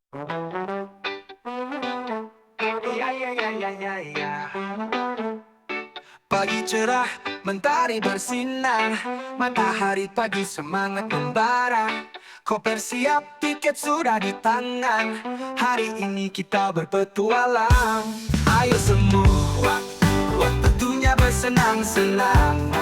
Ya, ya, ya, ya, ya, ya. Pagi cerah, mentari bersinar, matahari pagi semangat membara. Koper siap, tiket sudah di tangan. Hari ini kita berpetualang. Ayo semua, waktunya bersenang-senang.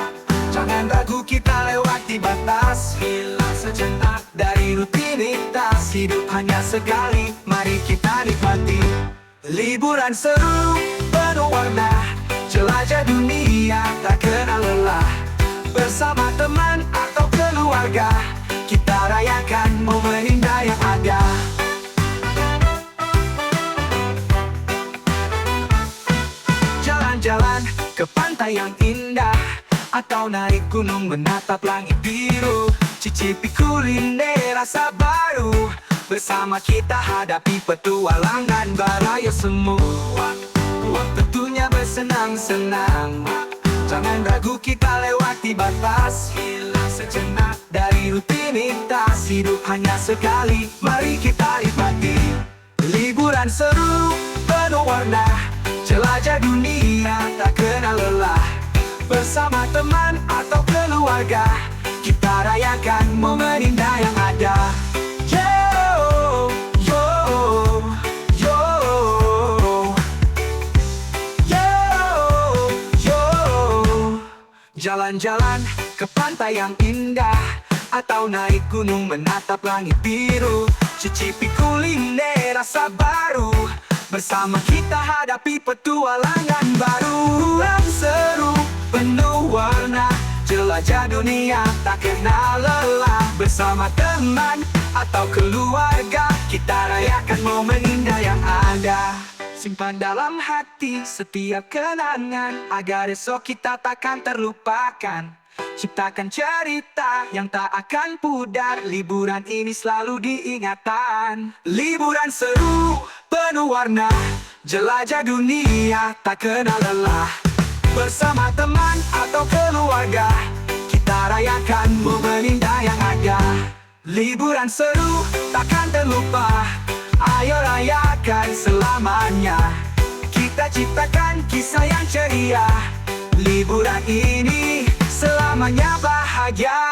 Jangan ragu, kita lewati batas. Hilang sejenak dari rutinitas. Hidup hanya sekali, mari kita nikmati. Liburan seru, penuh warna, jelajah dunia, tak kenal lelah. Bersama teman atau keluarga, kita rayakan momen indah yang ada. Jalan-jalan ke pantai yang indah, atau naik gunung menatap langit biru. Cicipi kuliner rasa baru, bersama kita hadapi petualangan baru. Ayo semua, waktunya bersenang-senang. Jangan ragu, kita lewati batas. Hilang sejenak dari rutinitas. Hidup hanya sekali, mari kita nikmati. Liburan seru, penuh warna, jelajah dunia, tak kenal lelah. Bersama teman atau keluarga, kita rayakan momen indah yang ada. Yo, yo, yo, yo, yo. Jalan-jalan ke pantai yang indah, atau naik gunung menatap langit biru. Cicipi kuliner rasa baru, bersama kita hadapi petualangan baru. Yang seru, penuh warna, jelajah dunia, tak kenal lelah. Bersama teman atau keluarga, kita rayakan momen indah yang ada. Simpan dalam hati setiap kenangan, agar esok kita takkan terlupakan. Ciptakan cerita yang tak akan pudar, liburan ini selalu diingatan. Liburan seru, penuh warna, jelajah dunia, tak kenal lelah. Bersama teman atau keluarga, kita rayakan momen indah yang ada. Liburan seru, takkan terlupa, ayo rayakan selamanya. Kita ciptakan kisah yang ceria, liburan ini selamanya bahagia.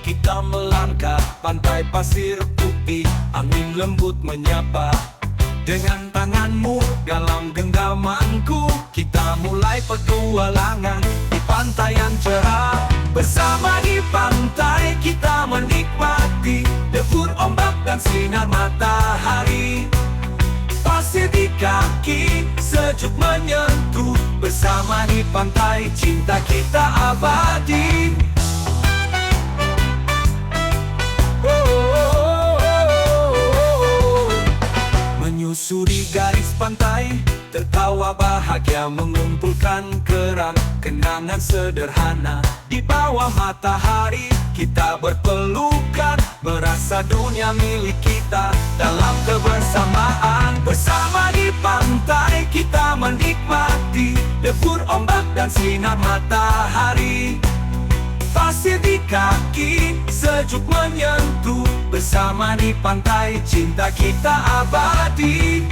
Kita melangkah pantai pasir putih, angin lembut menyapa. Dengan tanganmu dalam genggamanku, kita mulai petualangan di pantai yang cerah. Bersama di pantai kita menikmati debur ombak dan sinar matahari. Pasir di kaki sejuk menyentuh, bersama di pantai cinta kita abadi. Menyusuri garis pantai, tertawa bahagia mengumpulkan kerang. Kenangan sederhana di bawah matahari, kita berpelukan, merasa dunia milik kita dalam kebersamaan. Bersama di pantai kita menikmati debur ombak dan sinar matahari. Pasir di kaki sejuk menyentuh, bersama di pantai cinta kita abadi.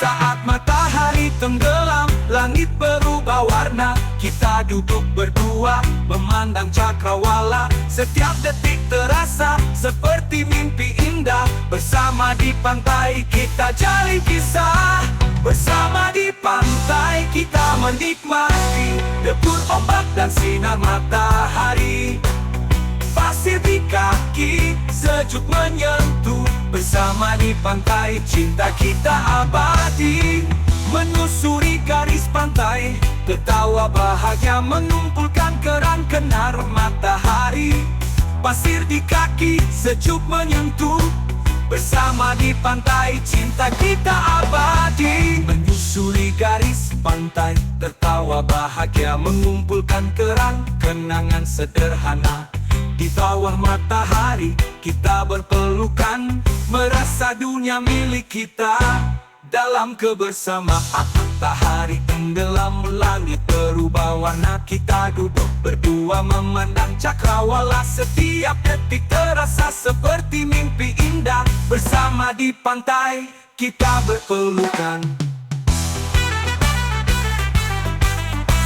Saat matahari tenggelam, langit berubah warna. Kita duduk berdua, memandang cakrawala. Setiap detik terasa seperti mimpi indah. Bersama di pantai kita jalin kisah. Bersama di pantai kita menikmati debur ombak dan sinar matahari. Pasir di kaki sejuk menyentuh, bersama di pantai cinta kita abadi. Menyusuri garis pantai, tertawa bahagia mengumpulkan kerang kenar matahari. Pasir di kaki, sejuk menyentuh. Bersama di pantai, cinta kita abadi. Menyusuri garis pantai, tertawa bahagia mengumpulkan kerang kenangan sederhana. Di bawah matahari, kita berpelukan, merasa dunia milik kita. Dalam kebersamaan, matahari tenggelam, langit berubah warna. Kita duduk berdua memandang cakrawala. Setiap detik terasa seperti mimpi indah. Bersama di pantai, kita berpelukan.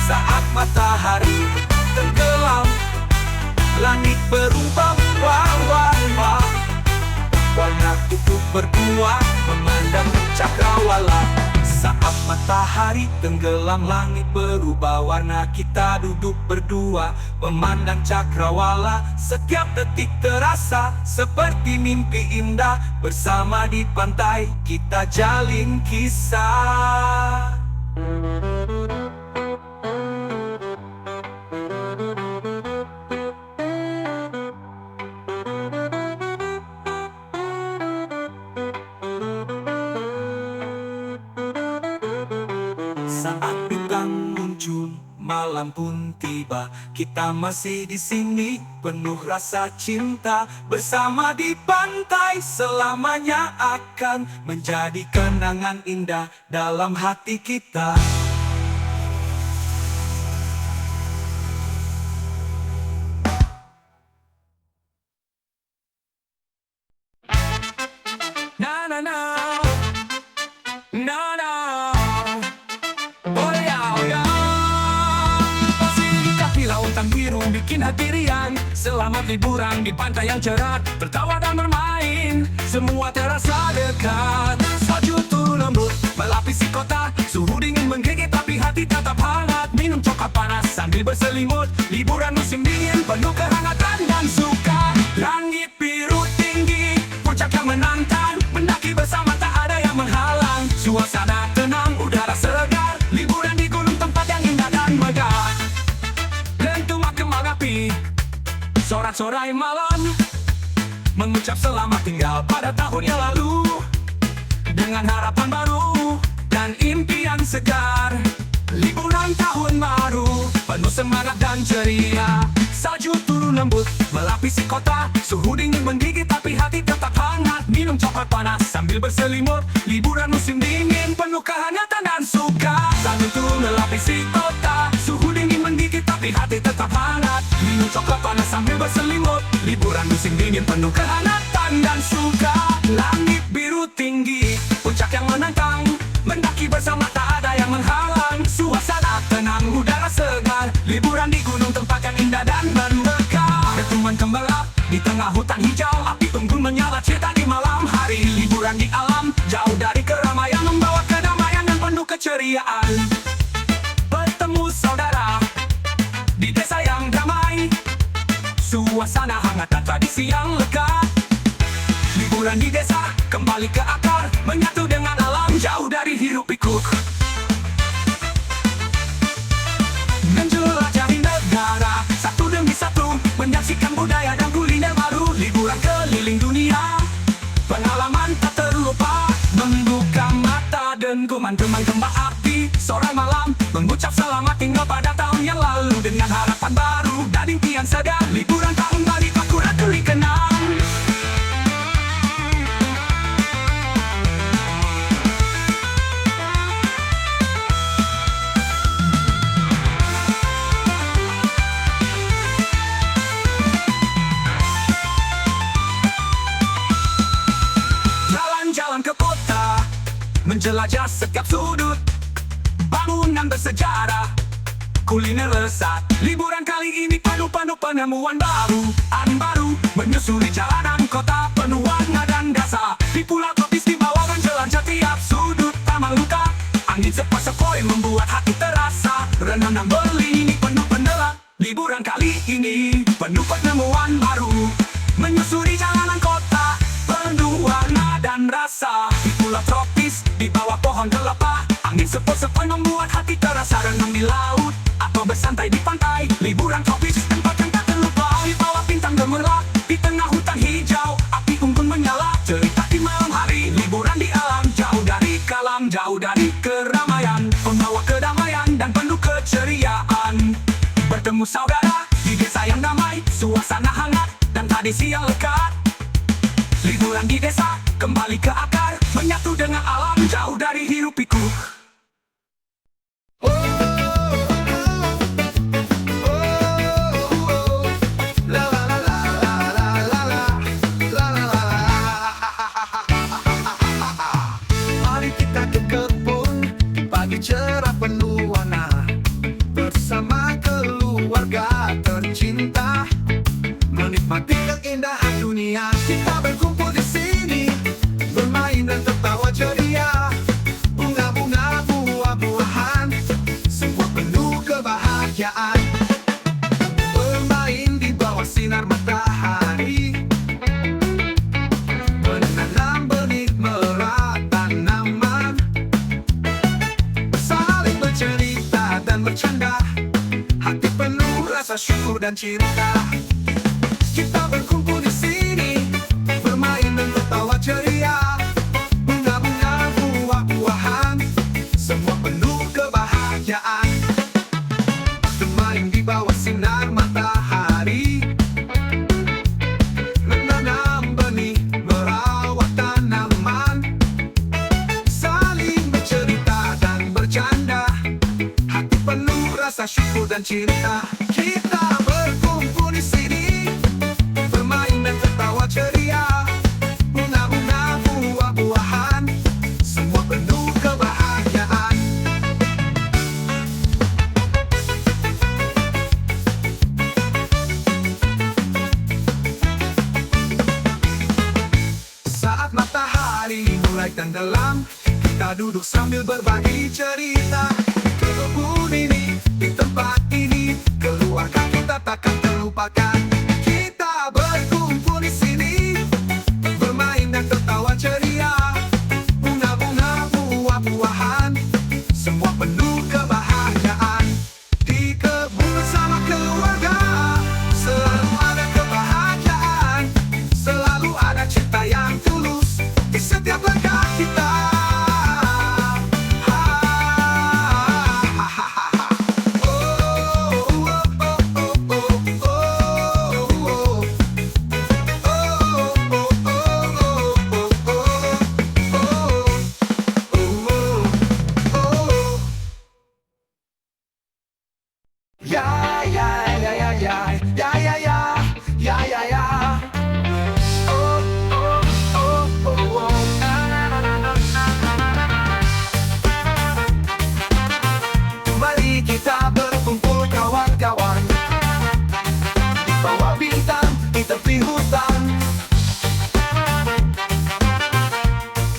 Saat matahari tenggelam, langit berubah warna. Warna itu berdua memandang cakrawala. Saat matahari tenggelam, langit berubah warna. Kita duduk berdua memandang cakrawala. Setiap detik terasa seperti mimpi indah. Bersama di pantai kita jalin kisah. Saat bintang muncul, malam pun tiba. Kita masih di sini, penuh rasa cinta. Bersama di pantai, selamanya akan menjadi kenangan indah dalam hati kita. Na na na, na na. Lautan biru bikin hati riang. Selamat liburan di pantai yang cerah, bertawa dan bermain, semua terasa dekat. Salju turun lembut melapisi kota, suhu dingin menggigit tapi hati tetap hangat. Minum coklat panas sambil berselimut, liburan musim dingin penuh kehangatan dan suka. Langit biru tinggi, puncak yang menantang, mendaki bersama tak ada yang menghalang. Suasana tenang, udara segar, liburan di gunung tempat yang indah dan megah. Sorak-sorai malam mengucap selamat tinggal pada tahun yang lalu. Dengan harapan baru dan impian segar, liburan tahun baru penuh semangat dan ceria. Salju turun lembut melapisi kota, suhu dingin menggigit tapi hati tetap hangat. Minum coklat panas sambil berselimut, liburan musim dingin penuh kehangatan dan suka. Salju turun melapisi kota, suhu dingin menggigit tapi hati tetap hangat. Minum coklat panas sambil berselimut, liburan musim dingin penuh kehangatan dan suka. Langit biru tinggi, puncak yang menantang, mendaki bersama tak ada yang menghalang. Suasana tenang, udara segar, liburan di gunung tempat yang indah dan bermegah. Ketuman kembala di tengah hutan hijau, api unggun menyala cerita di malam hari. Liburan di alam, jauh dari keramaian, membawa kedamaian dan penuh keceriaan. Bertemu saudara di desa yang damai, suasana hangat dan tradisi yang lekat. Liburan di desa, kembali ke akar, menyatu dengan alam, jauh dari hiruk pikuk. Menjelajahi negara, satu demi satu, menyaksikan budaya dan kuliner baru. Liburan keliling dunia, pengalaman tak terlupa. Membuka mata dentuman kembang api, sore malam, mengucap selamat tinggal pada tahun yang lalu. Dengan harapan baru dan impian segar, liburan tahun baru akurat dikenang. Jalan-jalan ke kota, menjelajah setiap sudut, bangunan bersejarah, kuliner lezat. Liburan kali ini penuh penemuan baru. Baru menyusuri jalanan kota penuh warna dan rasa. Di pulau tropis di bawah menjelajah tiap sudut taman luka. Angin sepoi-sepoi membuat hati terasa renang dan berlini penuh pendelak. Liburan kali ini penuh penemuan baru. Menyusuri jalanan kota penuh warna dan rasa. Di pulau tropis di bawah pohon kelapa, angin Angin sepoi-sepoi membuat hati terasa renang di laut atau bersantai di pantai. Liburan tropis, tempat yang tak terlupa. Di bawah bintang gemerlap, di tengah hutan hijau, api unggun menyala. Cerita di malam hari, liburan di alam, jauh dari kalam, jauh dari keramaian, membawa kedamaian dan penuh keceriaan. Bertemu saudara di desa yang damai, suasana hangat dan tradisi yang lekat. Liburan di desa, kembali ke akar, menyatu dengan alam, jauh dari hiruk pikuk. Mari kita ke kebun, pagi cerah penuh warna, bersama keluarga tercinta, menikmati keindahan dunia. Kita berkumpul di sini, bermain dan tertawa ceria. Bunga-bunga, buah-buahan, semua penuh kebahagiaan. Bermain di bawah sinar matahari, menanam benih, merawat tanaman, saling bercerita dan bercanda, hati penuh rasa syukur dan cinta. Kita berkumpul di sini, bermain dan tertawa ceria. Bunga-bunga, buah-buahan, semua penuh kebahagiaan. Bermain di bawah sinar matahari, menanam benih, merawat tanaman, saling bercerita dan bercanda, hati penuh rasa syukur dan cinta. Kita berkumpul di sini, bermain dan tertawa ceria. Bunga-bunga, buah-buahan, semua penuh kebahagiaan. Saat matahari mulai tenggelam, kita duduk sambil berbagi cerita. Kebun ini, di tempat ini, keluarga kita takkan terlupakan. Kita berkumpul di sini, bermain dan tertawa ceria. Bunga-bunga, buah-buahan, semua penuh kebahagiaan. Di kebun bersama keluarga, selalu ada kebahagiaan, selalu ada cinta yang tulus di setiap langkah kita. Ya ya ya ya ya ya ya ya ya ya ya. Oh oh oh oh oh. Kembali kita berkumpul kawan-kawan, di bawah bintang, di tepi hutan.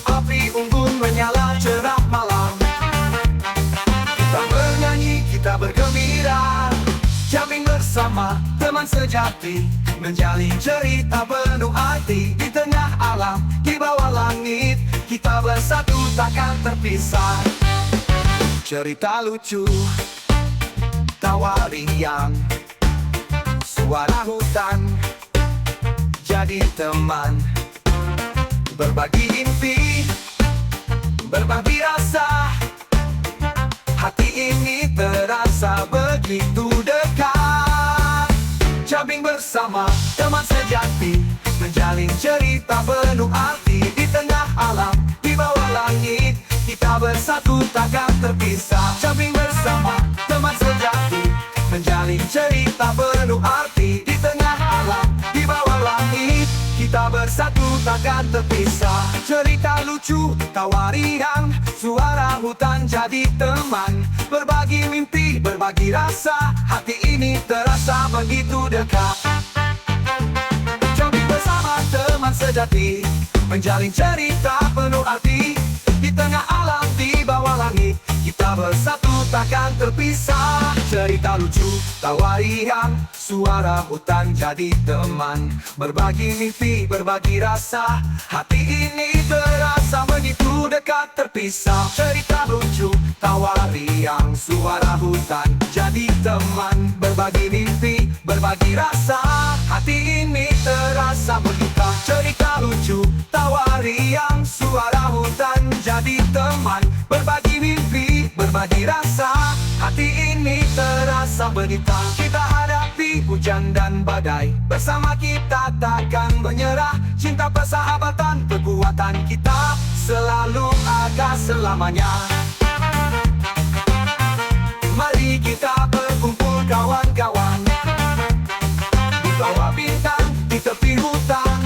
Api unggun menyala cerah malam, kita bernyanyi, kita bergembira. Jamming bersama teman sejati, menjalin cerita penuh arti. Di tengah alam, di bawah langit, kita bersatu takkan terpisah. Cerita lucu, tawa riang, suara hutan jadi teman. Berbagi impi, berbagi rasa, hati ini terasa begitu dekat. Jamming bersama teman sejati, menjalin cerita penuh arti. Di tengah alam, di bawah langit, kita bersatu takkan terpisah. Jamming bersama teman sejati, menjalin cerita penuh arti. Di tengah alam, di bawah langit, kita bersatu takkan terpisah. Cerita lucu, tawa riang, suara hutan jadi teman. Berbagi mimpi, berbagi rasa, hati ini terasa begitu dekat. Jamming bersama teman sejati, menjalin cerita penuh arti. Di tengah alam, di bawah langit, kita Kita bersatu takkan terpisah. Cerita lucu, tawa riang, suara hutan jadi teman. Berbagi mimpi, berbagi rasa, hati ini terasa begitu dekat terpisah. Cerita lucu, tawa riang, suara hutan jadi teman. Berbagi mimpi, berbagi rasa, hati ini terasa begitu. Cerita lucu, tawa riang, suara hutan jadi teman. Berbagi mimpi, berbagi rasa, hati ini terasa begitu. Kita hadapi hujan dan badai, bersama kita takkan menyerah. Cinta persahabatan, kekuatan kita selalu ada selamanya. Mari kita berkumpul kawan-kawan, di bawah bintang, di tepi hutan.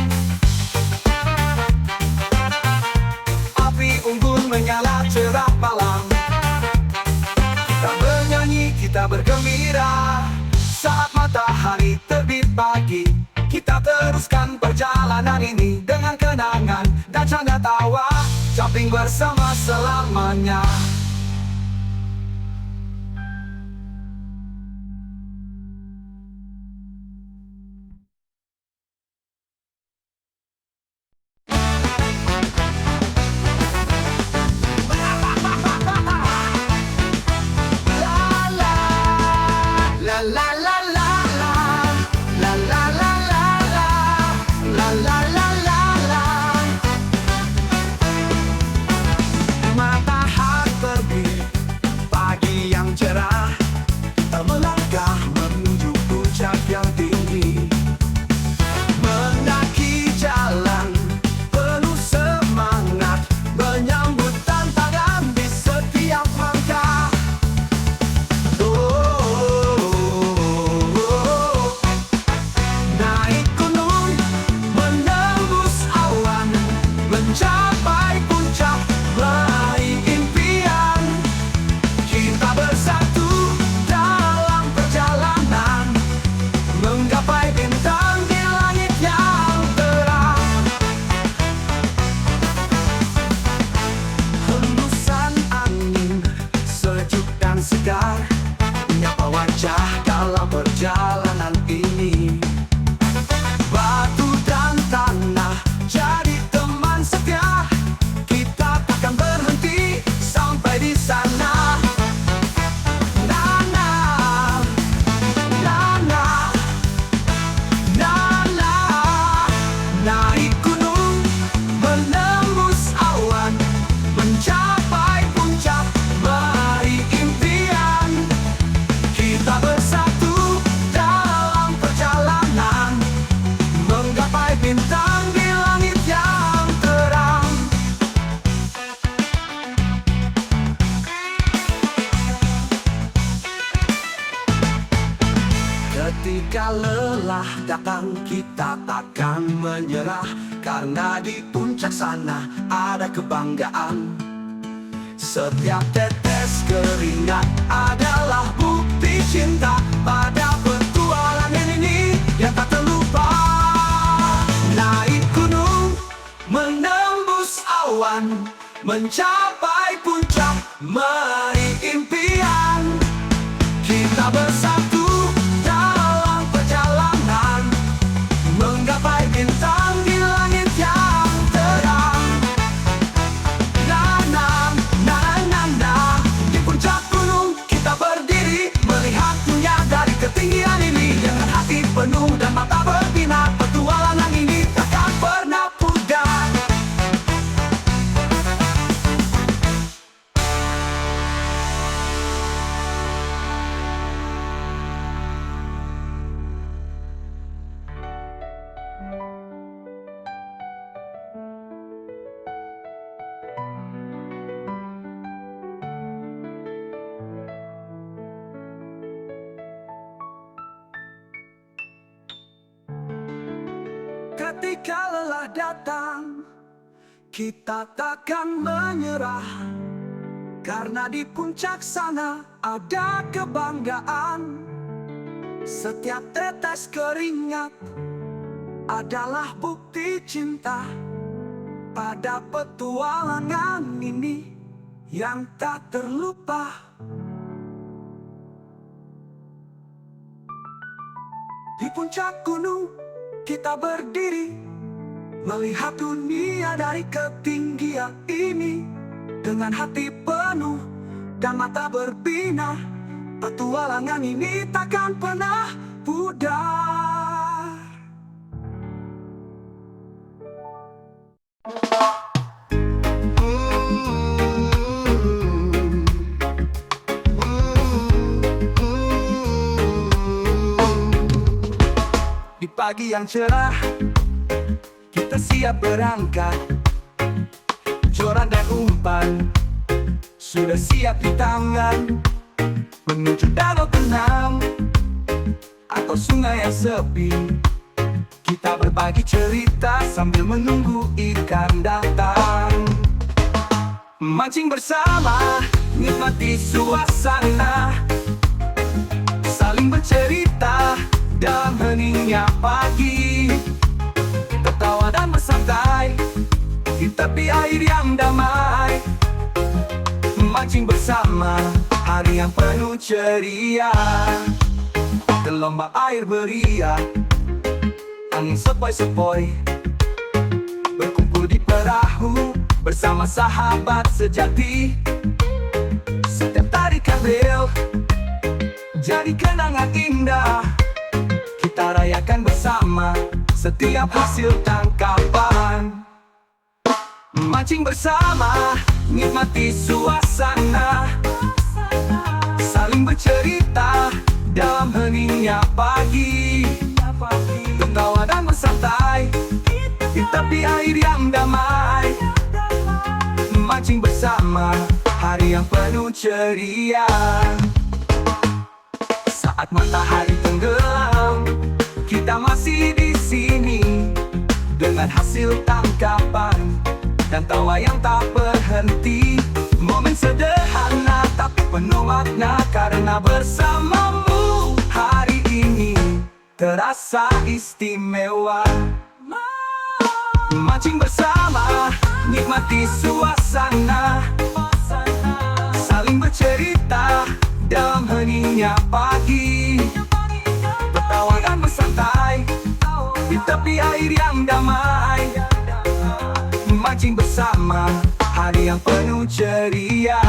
Api unggun menyala cerah malam. Kita bernyanyi, kita bergembira. Saat matahari terbit pagi, kita teruskan perjalanan ini dengan kenangan dan canda tawa, jumping bersama selamanya. Matahari terbit, pagi yang cerah. Kita melangkah menuju puncak yang tinggi. Mendaki jalan penuh semangat, menyambut tantangan di setiap langkah. Naik gunung, menembus awan, mencapai puncak, meraih impian. Kita bersatu dalam perjalanan, menggapai bintang di langit yang terang. Hembusan angin sejuk dan segar menyapa wajah dalam perjalanan ini. Batu dan tanah jadi teman setia, kita takkan berhenti sampai di sana. Nana, nana, nana. Naik gunung, menembus awan, mencapai puncak, meraih impian. Kita bersatu dalam perjalanan, menggapai bintang di langit yang terang. Ketika lelah datang, kita takkan menyerah, karena di puncak sana ada kebanggaan. Setiap tetes keringat adalah bukti cinta pada petualangan ini yang tak terlupa. Naik gunung, menembus awan, mencapai puncak, meraih impian. Kita bersatu dalam perjalanan, menggapai bintang di langit yang terang. Nana, nana, nana. Di puncak gunung kita berdiri, melihat dunia dari ketinggian ini. Dengan hati penuh dan mata berbinar, petualangan ini takkan pernah pudar. Ketika lelah datang, kita takkan menyerah, karena di puncak sana ada kebanggaan. Setiap tetes keringat adalah bukti cinta pada petualangan ini yang tak terlupa. Di puncak gunung kita berdiri, melihat dunia dari ketinggian ini. Dengan hati penuh dan mata berbinar, petualangan ini takkan pernah pudar. Di pagi yang cerah, kita siap berangkat. Joran dan umpan sudah siap di tangan, menuju danau tenang atau sungai yang sepi. Kita berbagi cerita sambil menunggu ikan datang. Mancing bersama, nikmati suasana, saling bercerita dalam heningnya pagi. Tertawa dan bersantai di tepi air yang damai. Mancing bersama, hari yang penuh ceria. Gelombang air beriak, angin sepoi-sepoi, berkumpul di perahu bersama sahabat sejati. Setiap tarikan reel jadi kenangan indah. Kita rayakan bersama setiap hasil tangkapan. Mancing bersama, nikmati suasana, saling bercerita dalam heningnya pagi. Tertawa dan bersantai di tepi air yang damai. Mancing bersama, hari yang penuh ceria. Saat matahari tenggelam, kita masih di sini dengan hasil tangkapan dan tawa yang tak berhenti. Momen sederhana tapi penuh makna, karena bersamamu hari ini terasa istimewa. Mancing bersama, nikmati suasana, saling bercerita dalam heningnya pagi. Bertawa dan bersantai di tepi air yang damai. Mancing bersama, hari yang penuh ceria.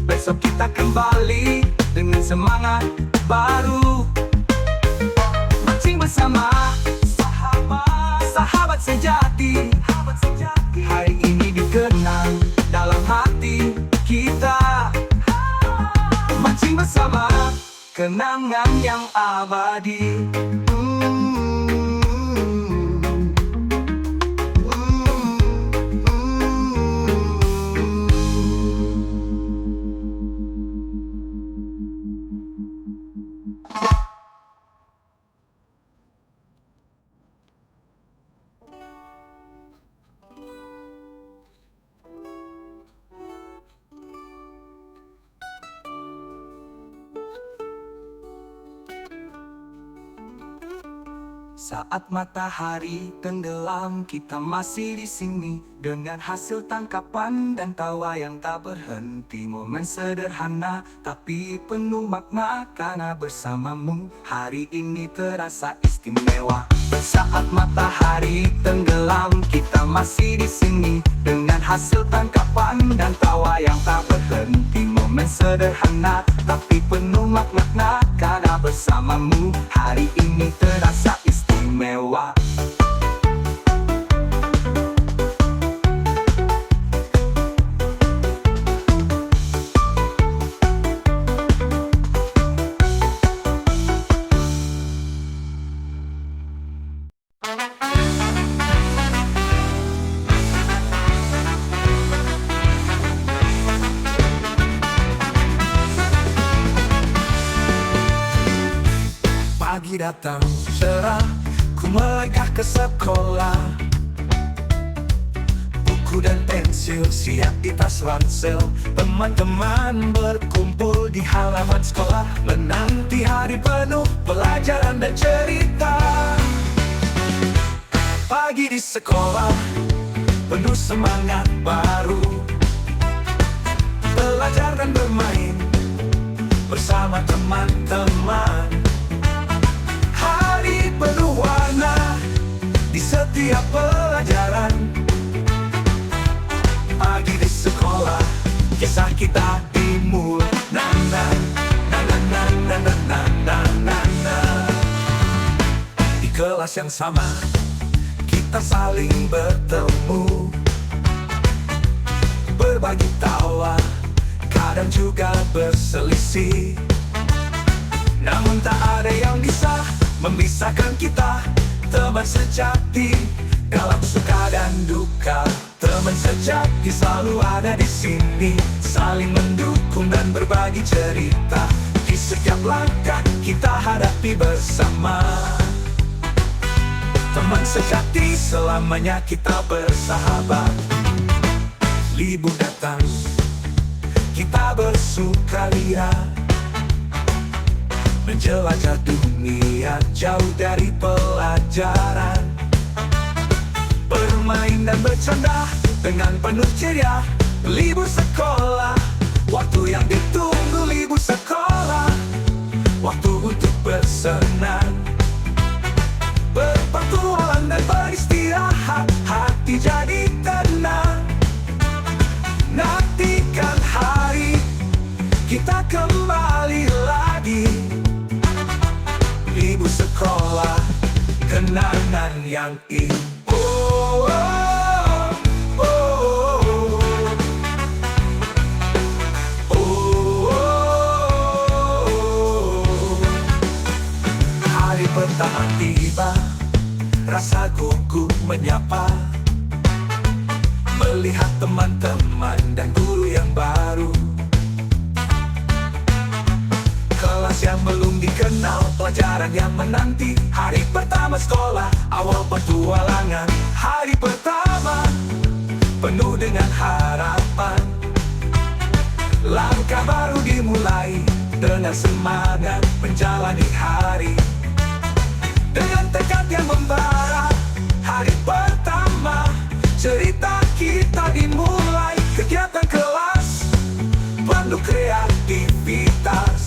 Besok kita kembali dengan semangat baru. Mancing bersama, sahabat sejati. Hari ini dikenang dalam hati kita. Mancing bersama, kenangan yang abadi. Saat matahari tenggelam, kita masih di sini dengan hasil tangkapan dan tawa yang tak berhenti. Momen sederhana tapi penuh makna, karena bersamamu hari ini terasa istimewa. Saat matahari tenggelam, kita masih di sini dengan hasil tangkapan dan tawa yang tak berhenti. Momen sederhana tapi penuh makna, karena bersamamu hari ini terasa istimewa. Pagi datang cerah, ku melangkah ke sekolah. Buku dan pensil siap di tas ransel. Teman-teman berkumpul di halaman sekolah, menanti hari penuh pelajaran dan cerita. Pagi di sekolah baru, semangat baru. Belajar dan bermain bersama teman-teman. Hari penuh warna di setiap pelajaran. Pagi di sekolah, kisah kita dimulai. Na na na na na na na na na na na. Di kelas yang sama, kita saling bertemu, berbagi tawa, kadang juga berselisih. Namun tak ada yang bisa memisahkan kita. Teman sejati dalam suka dan duka. Teman sejati selalu ada di sini, saling mendukung dan berbagi cerita. Di setiap langkah kita hadapi bersama. Teman sejati selamanya kita bersahabat. Libur datang, kita bersukaria, menjelajah dunia jauh dari pelajaran. Bermain dan bercanda dengan penuh ceria. Libur sekolah, waktu yang ditunggu. Libur sekolah, waktu untuk bersenang, berpetualang dan beristirahat. Hati jadi tenang. Nantikan hari kita kembali lagi. Libur sekolah, kenangan yang indah. Oh, oh, oh, oh, oh. Hari pertama tiba, rasa gugup menyapa, melihat teman-teman dan guru yang baru. Kelas yang belum dikenal, pelajaran yang menanti. Hari pertama sekolah, awal petualangan. Hari pertama penuh dengan harapan. Langkah baru dimulai, dengan semangat menjalani hari. Dengan tekad yang membara, hari pertama cerita kita dimulai. Kegiatan kelas penuh kreativitas.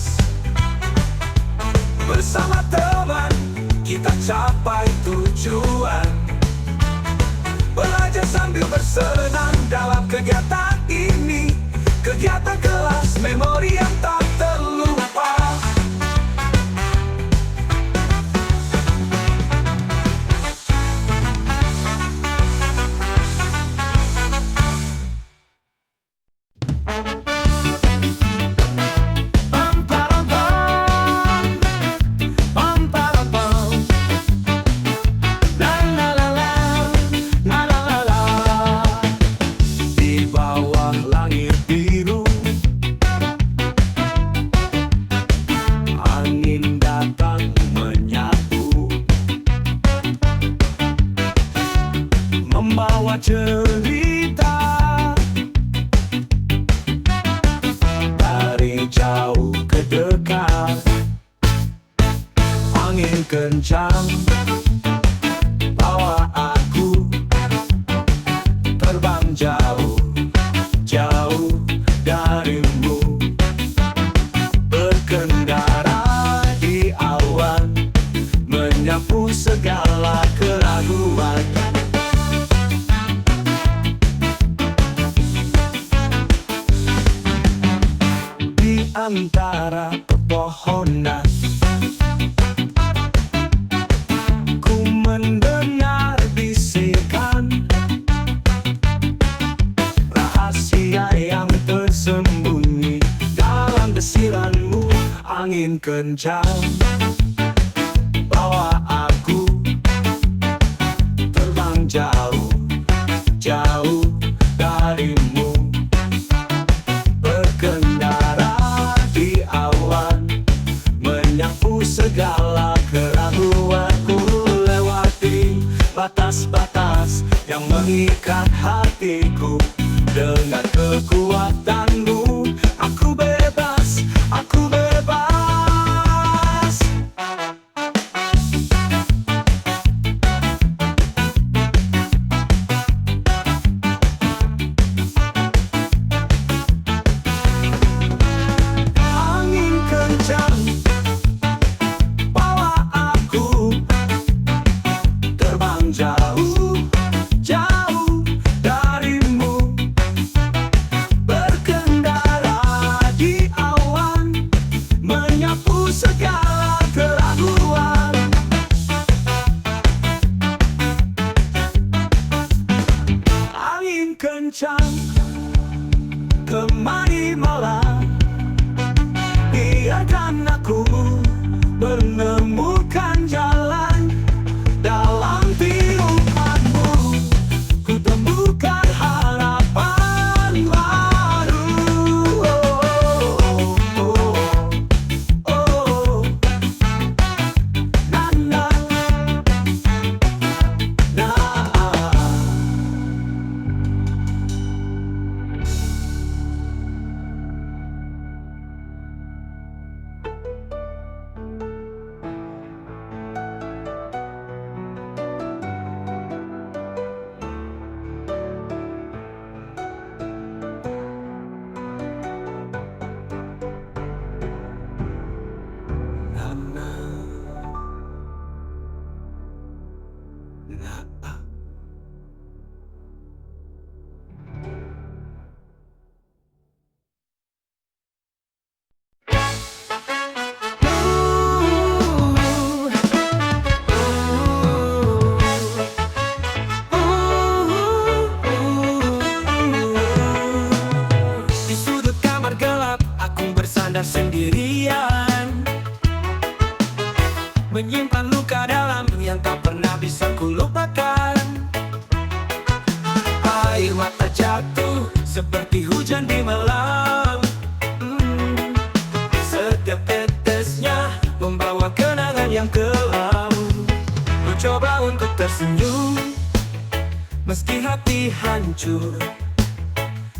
Bersama teman kita capai tujuan. Belajar sambil bersenang dalam kegiatan ini. Kegiatan kelas, memori yang tak terlupa. Membawa cerita dari jauh ke dekat. Angin kencang bawa aku terbang jauh, jauh darimu. Berkendara di awan, menyapu segala keraguan. Antara pepohonan, ku mendengar bisikan rahasia yang tersembunyi dalam desiranmu. Angin kencang bawa aku terbang jauh, jauh darimu. Segala keraguanku lewati batas-batas yang mengikat hatiku. Dengan kekuatanmu aku bebas, aku bebas. menemukan jalan. Dalam kehidupanmu ku temukan harapan baru. Na, na, na. Na, na, na. Di sudut kamar gelap, aku bersandar sendirian, menyimpan luka dalam yang tak pernah bisa kulupakan. Air mata jatuh seperti hujan di malam. Setiap tetesnya membawa kenangan yang kelam. Mencoba untuk tersenyum meski hati hancur,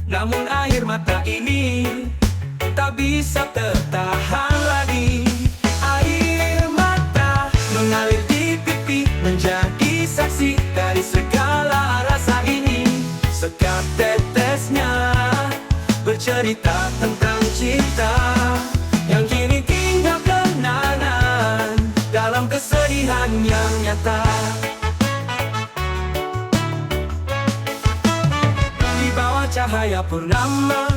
namun air mata ini tak bisa tertahan lagi. Air mata mengalir di pipi, menjadi saksi dari segala rasa ini. Setiap tetesnya bercerita tentang cinta yang kini tinggal kenangan dalam kesedihan yang nyata. Di bawah cahaya purnama,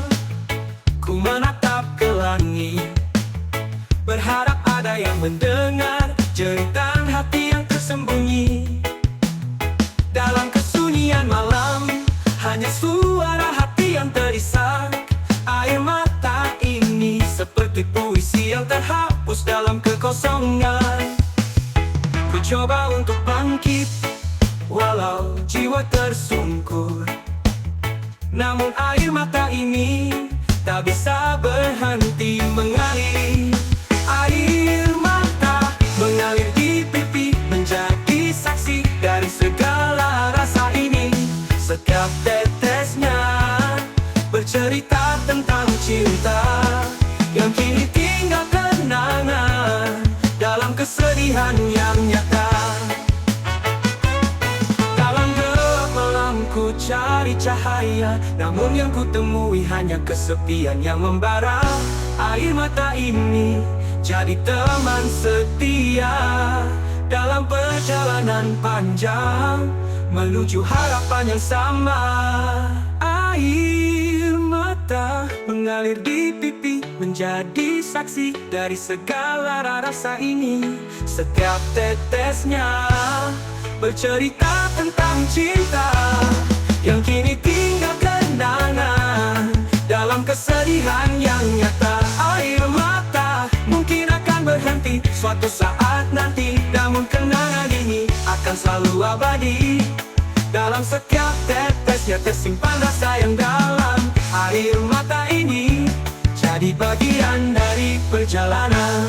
ku menatap ke langit, berharap ada yang mendengar jeritan hati yang tersembunyi. Dalam kesunyian malam, hanya suara hati yang terisak. Air mata ini seperti puisi yang terhapus dalam kekosongan. Ku coba untuk bangkit, walau jiwa tersungkur, namun air mata ini tak bisa berhenti mengalir. Air mata mengalir di pipi, menjadi saksi dari segala rasa ini. Setiap tetesnya bercerita tentang cinta yang kini tinggal kenangan dalam kesedihan yang nyata. Dalam gelap malam ku cari cahaya, namun yang ku temui hanya kesepian yang membara. Air mata ini jadi teman setia dalam perjalanan panjang menuju harapan yang sama. Air mata mengalir di pipi, menjadi saksi dari segala rasa ini. Setiap tetesnya bercerita tentang cinta yang kini tinggal kenangan dalam kesedihan yang nyata. Air mata mungkin akan berhenti suatu saat nanti, namun kenangan ini akan selalu abadi. Dalam setiap tetesnya tersimpan rasa yang dalam. Air mata ini jadi bagian dari perjalanan.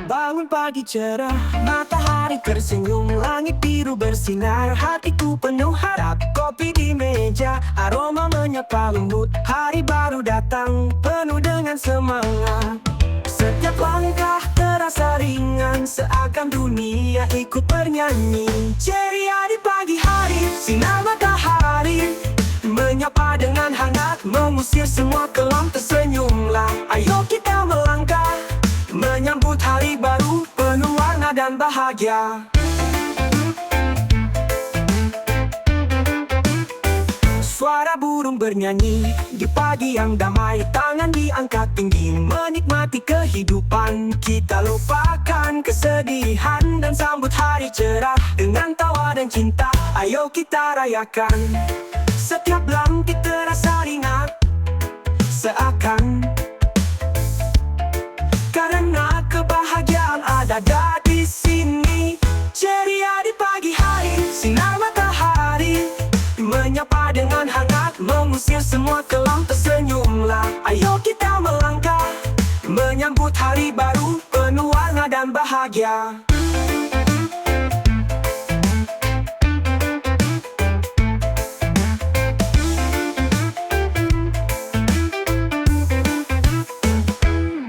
Bangun pagi cerah, matahari tersenyum, langit biru bersinar, hatiku penuh harap. Kopi di meja, aroma menyapa lembut, hari baru datang, penuh dengan semangat. Setiap langkah terasa ringan, seakan dunia ikut bernyanyi. Ceria di pagi hari, sinar matahari menyapa dengan hangat, mengusir semua kelam. Tersenyumlah, ayo kita melangkah menyambut hari baru penuh warna dan bahagia. Suara burung bernyanyi di pagi yang damai, tangan diangkat tinggi, menikmati kehidupan. Kita lupakan kesedihan dan sambut hari cerah dengan tawa dan cinta. Ayo kita rayakan, setiap langkah terasa ringan, seakan karena kebahagiaan ada di sini. Ceria di pagi hari, sinar matahari menyapa dengan hangat, mengusir semua kelam. Tersenyumlah, ayo kita melangkah, menyambut hari baru penuh warna dan bahagia.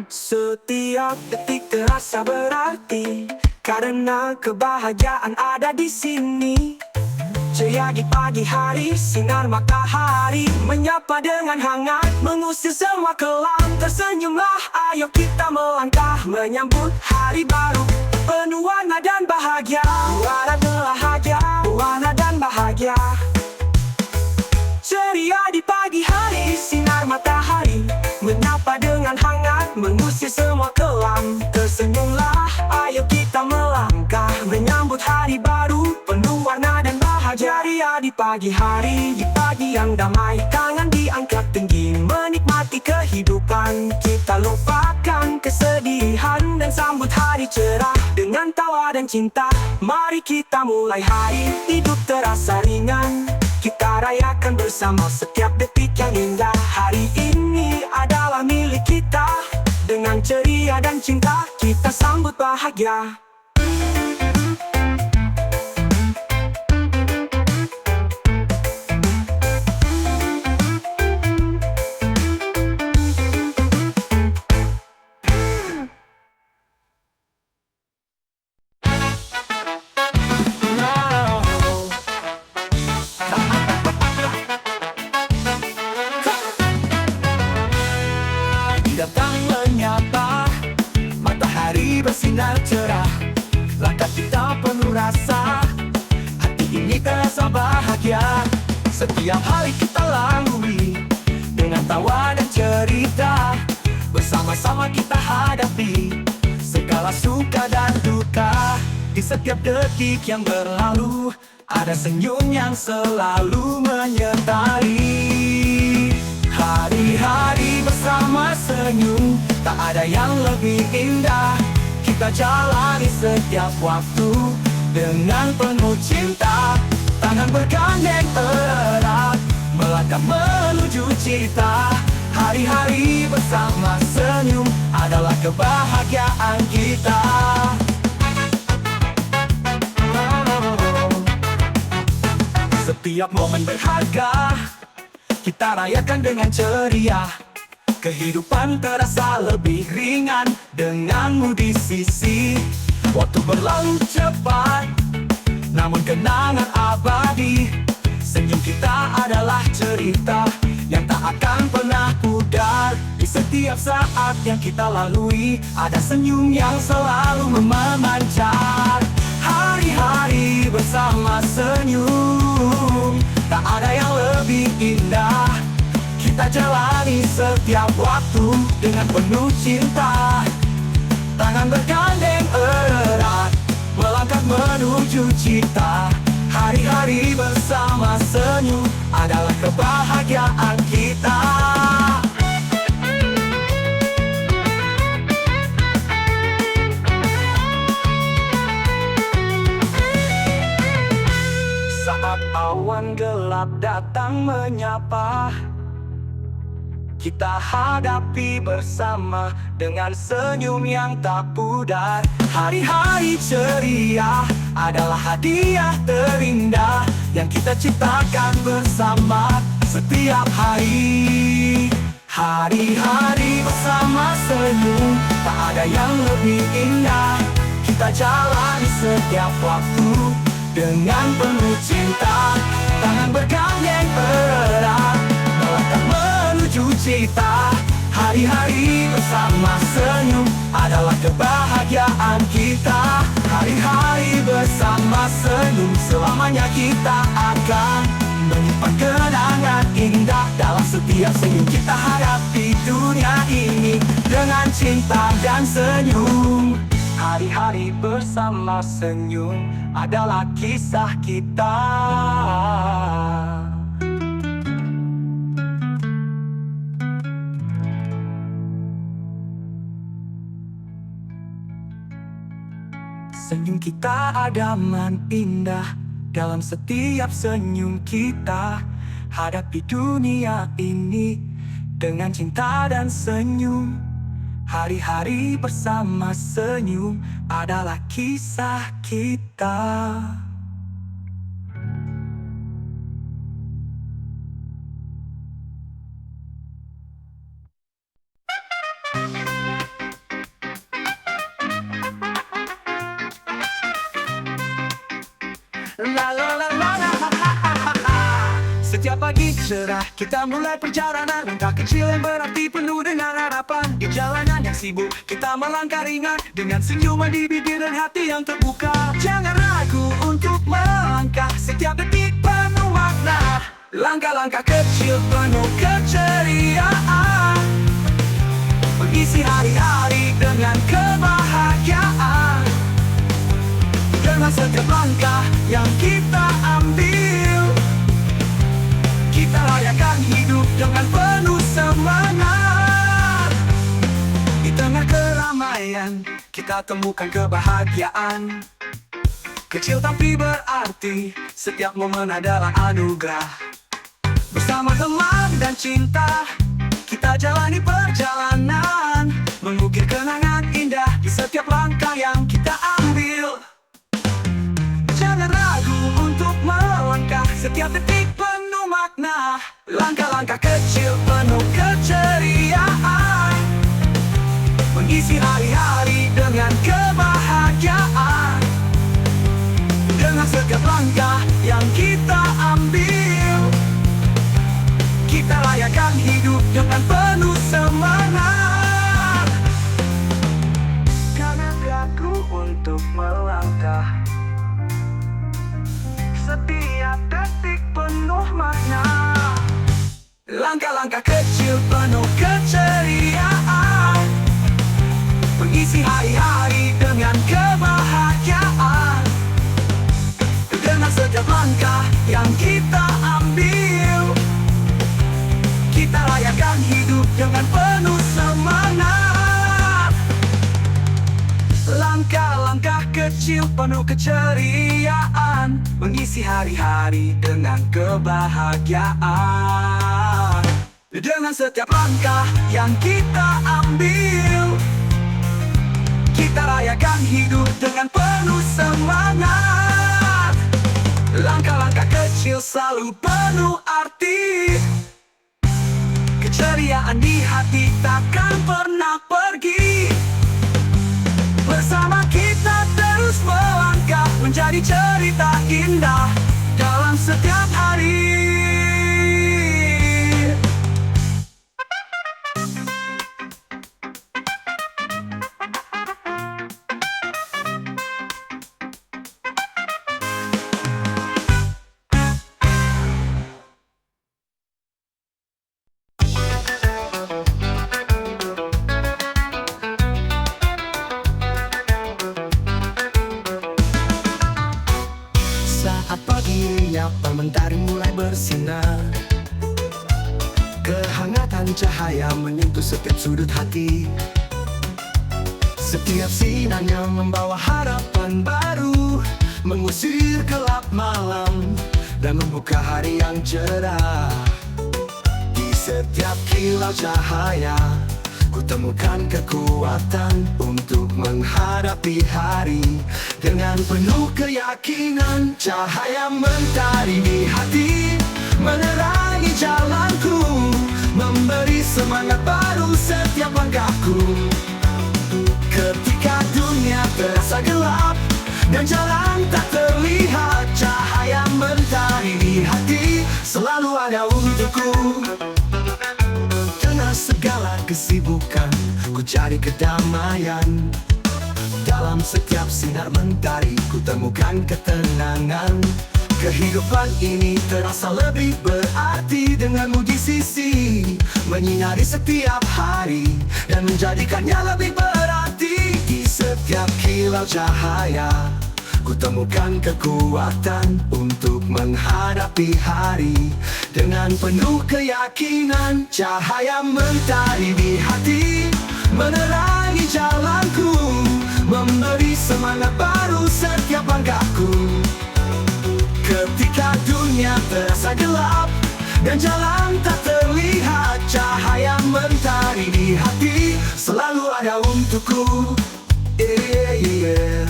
Setiap detik terasa berarti karena kebahagiaan ada di sini. Ceria di pagi hari, sinar matahari menyapa dengan hangat, mengusir semua kelam. Tersenyumlah, ayo kita melangkah, menyambut hari baru penuh warna dan bahagia. Warna bahagia, warna dan bahagia. Ceria di pagi hari, sinar matahari menyapa dengan hangat, mengusir semua kelam. Tersenyumlah, ayo kita melangkah, menyambut hari baru penuh warna dan bahagia. Ceria di pagi hari, di pagi yang damai, tangan diangkat tinggi, menikmati kehidupan. Kita lupakan kesedihan dan sambut hari cerah dengan tawa dan cinta. Mari kita mulai hari, hidup terasa ringan, kita rayakan bersama setiap detik yang indah. Hari ini adalah milik kita, dengan ceria dan cinta kita sambut bahagia. Datang menyapa, matahari bersinar cerah, langkah kita penuh rasa, hati ini terasa bahagia. Setiap hari kita lalui dengan tawa dan cerita, bersama-sama kita hadapi segala suka dan duka. Di setiap detik yang berlalu, ada senyum yang selalu menyertai. Hari-hari bersama senyum, tak ada yang lebih indah. Kita jalani setiap waktu dengan penuh cinta. Tangan bergandeng erat, melangkah menuju cita. Hari-hari bersama senyum adalah kebahagiaan kita. Setiap momen berharga kita rayakan dengan ceria. Kehidupan terasa lebih ringan denganmu di sisi. Waktu berlalu cepat, namun kenangan abadi. Senyum kita adalah cerita yang tak akan pernah pudar. Di setiap saat yang kita lalui, ada senyum yang selalu memancar. Hari-hari bersama senyum, tak ada yang lebih indah. Kita jalani setiap waktu dengan penuh cinta. Tangan bergandeng erat, melangkah menuju cita. Hari-hari bersama senyum adalah kebahagiaan kita. Saat awan gelap datang menyapa, kita hadapi bersama dengan senyum yang tak pudar. Hari-hari ceria adalah hadiah terindah yang kita ciptakan bersama setiap hari. Hari-hari bersama senyum, tak ada yang lebih indah. Kita jalani setiap waktu dengan penuh cinta. Tangan bergandeng erat, melangkah menuju cita. Hari-hari bersama senyum adalah kebahagiaan kita. Hari-hari bersama senyum, selamanya kita akan menyimpan kenangan indah dalam setiap senyum kita hadapi dunia ini dengan cinta dan senyum. Hari-hari bersama senyum adalah kisah kita. Senyum kita ada man indah dalam setiap senyum kita hadapi dunia ini dengan cinta dan senyum. Hari-hari bersama senyum adalah kisah kita. La la la la la ha, ha, ha, ha, ha. Setiap pagi cerah kita mulai perjalanan, langkah kecil yang berarti penuh dengan harapan. Di jalanan yang sibuk kita melangkah ringan dengan senyuman di bibir dan hati yang terbuka. Jangan ragu untuk melangkah, setiap detik penuh makna. Langkah-langkah kecil penuh keceriaan, mengisi hari-hari dengan kebahagiaan. Dengan setiap langkah yang kita ambil, kita rayakan hidup dengan penuh semangat. Di tengah keramaian, kita temukan kebahagiaan. Kecil tapi berarti, setiap momen adalah anugerah. Bersama teman dan cinta, kita jalani perjalanan, mengukir kenangan indah di setiap langkah yang kita ambil. Jangan ragu untuk melangkah, setiap detik penuh makna. Langkah-langkah kecil penuh keceriaan, mengisi hari-hari dengan kebahagiaan. Dengan setiap langkah yang kita ambil, kita rayakan hidup dengan penuh semangat. Jangan ragu untuk melangkah, setiap detik penuh makna. Langkah-langkah kecil penuh keceriaan, mengisi hari-hari dengan kebahagiaan. Dengan setiap langkah yang kita ambil, kita rayakan hidup dengan penuh semangat. Langkah-langkah kecil penuh keceriaan, mengisi hari-hari dengan kebahagiaan. Dengan setiap langkah yang kita ambil, kita rayakan hidup dengan penuh semangat. Langkah-langkah kecil selalu penuh arti, keceriaan di hati takkan pernah pergi. Bersama kita terus melangkah, menjadi cerita indah dalam setiap hari. Saat paginya mentari mulai bersinar, kehangatan cahaya menyentuh setiap sudut hati. Setiap sinarnya membawa harapan baru, mengusir gelap malam dan membuka hari yang cerah. Di setiap kilau cahaya, ku temukan kekuatan untuk menghadapi hari. Dengan penuh keyakinan, cahaya mentari di hati menerangi jalanku, memberi semangat baru setiap langkahku. Ketika dunia terasa gelap dan jalan tak terlihat, cahaya mentari di hati selalu ada untukku. Tengah segala kesibukan, ku cari kedamaian. Dalam setiap sinar mentari, ku temukan ketenangan. Kehidupan ini terasa lebih berarti denganmu di sisi, menyinari setiap hari dan menjadikannya lebih berarti. Di setiap kilau cahaya ku temukan kekuatan untuk menghadapi hari. Dengan penuh keyakinan cahaya mentari di hati menerangi jalanku, memberi semangat baru setiap langkahku. Ketika dunia terasa gelap dan jalan tak terlihat, cahaya mentari di hati selalu ada untukku. Yeah, yeah.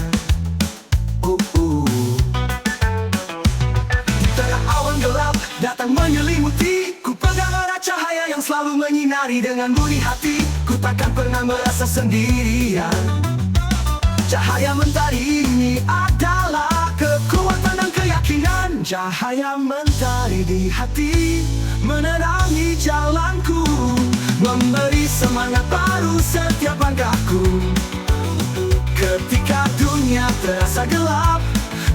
Di tengah awan gelap datang menyelimuti, ku pegang arah cahaya yang selalu menyinari dengan murni hati. Ku takkan pernah merasa sendirian. Cahaya mentari ini adalah kekuatan dan keyakinan. Cahaya mentari di hati menerangi jalanku, memberi semangat baru setiap langkahku. Ketika dunia terasa gelap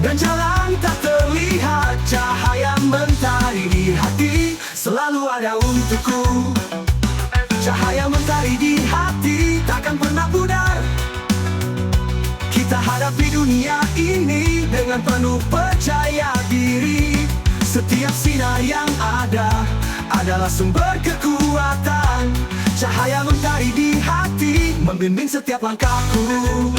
dan jalan tak terlihat, cahaya mentari di hati selalu ada untukku. Cahaya mentari di hati takkan pernah pudar. Kita hadapi dunia ini dengan penuh percaya diri. Setiap sinar yang ada adalah sumber kekuatan. Cahaya mentari di hati membimbing setiap langkahku.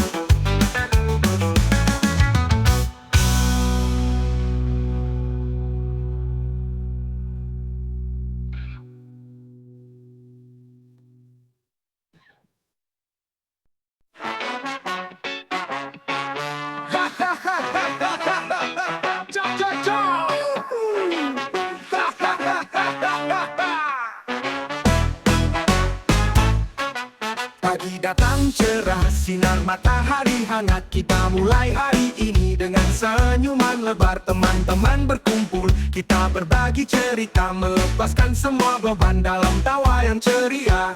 Pagi datang cerah, sinar matahari hangat. Kita mulai hari ini dengan senyuman lebar. Teman-teman berkumpul, kita berbagi cerita, melepaskan semua beban dalam tawa yang ceria.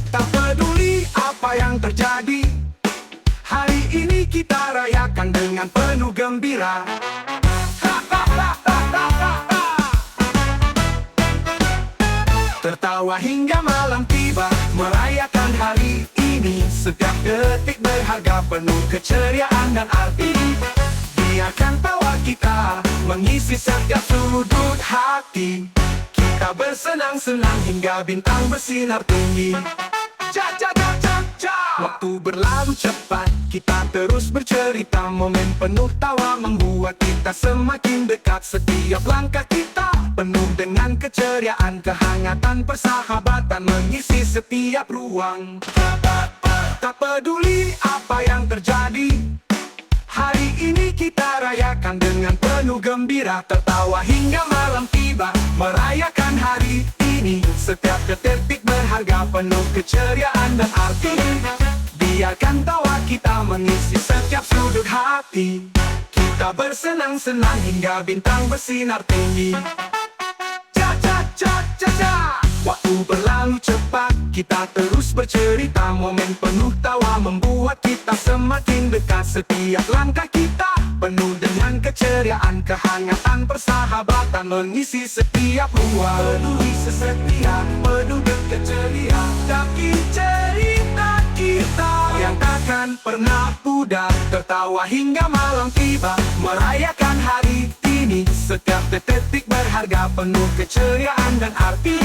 Tak peduli apa yang terjadi, hari ini kita rayakan dengan penuh gembira. Tertawa hingga malam tiba, merayakan hari ini. Setiap detik berharga, penuh keceriaan dan arti. Biarkan tawa kita mengisi setiap sudut hati. Kita bersenang-senang hingga bintang bersinar tinggi. Waktu berlalu cepat, kita terus bercerita. Momen penuh tawa membuat kita semakin dekat. Setiap langkah kita penuh dengan keceriaan, kehangatan persahabatan mengisi setiap ruang. Tak peduli apa yang terjadi, hari ini kita rayakan dengan penuh gembira. Tertawa hingga malam tiba, merayakan hari ini. Setiap detik berharga, penuh keceriaan dan arti. Biarkan tawa kita mengisi setiap sudut hati. Kita bersenang-senang hingga bintang bersinar tinggi. Waktu berlalu cepat, kita terus bercerita. Momen penuh tawa membuat kita semakin dekat. Setiap langkah kita penuh dengan keceriaan, kehangatan persahabatan mengisi setiap ruang. Penuhi sesetia, penuh dengan ceria. Tapi cerita kita yang takkan pernah pudar. Tertawa hingga malam tiba, merayakan hari ini. Setiap detik berharga, penuh keceriaan dan arti.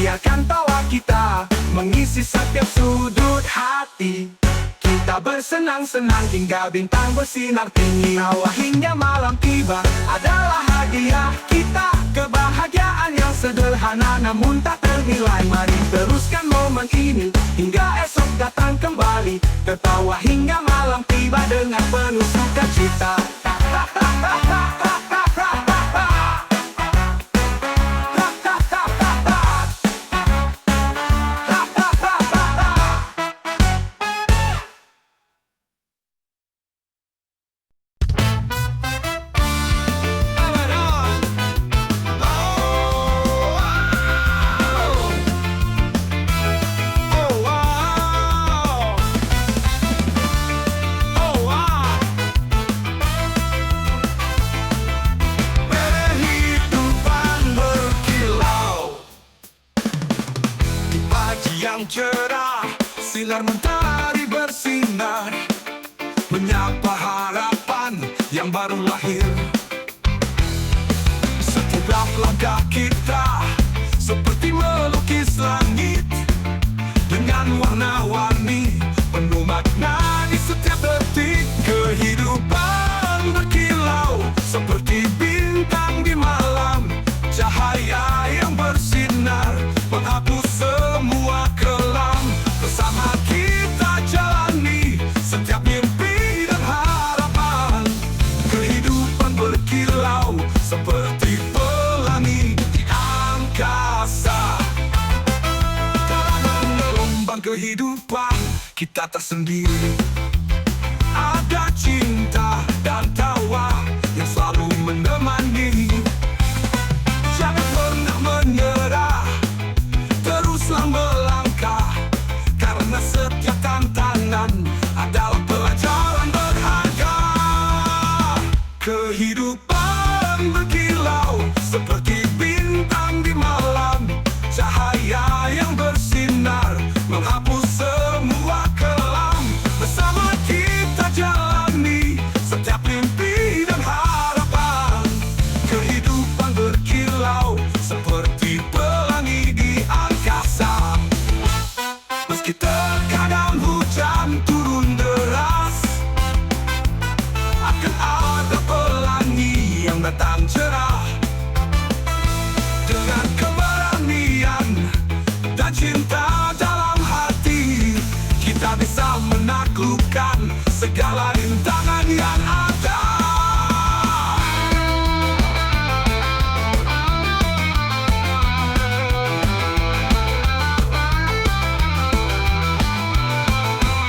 Biarkan tawa kita mengisi setiap sudut hati. Kita bersenang-senang hingga bintang bersinar tinggi. Tawa hingga malam tiba adalah hadiah kita. Kebahagiaan yang sederhana namun tak ternilai. Mari teruskan momen ini hingga esok datang kembali. Tertawa hingga malam tiba dengan penuh sukacita. malam cerah, sinar mentari bersinar, menyapa harapan yang baru lahir. Setiap langkah kita seperti melukis langit dengan warna-warni penuh makna di setiap detik. Kehidupan berkilau seperti bintang di malam, cahaya yang bersinar menghapus semua kelam. Bersama kita jalani setiap mimpi dan harapan. Kehidupan berkilau seperti pelangi di angkasa. Dalam gelombang kehidupan kita tersendiri, ada cinta dan tawa yang selalu menemani. Jangan pernah menyerah, teruslah melangkah, karena setiap tantangan adalah pelajaran berharga. Kehidupan berkilau seperti bintang di malam, cahaya yang bersinar menghapus semua kelam. Bersama kita jalani setiap mimpi dan harapan. Kehidupan berkilau seperti pelangi di angkasa. Meski terkadang hujan turun deras, akan ada pelangi yang datang cerah. Dengan keberanian dan cinta dalam hati, kita bisa menaklukkan segala rintangan yang ada.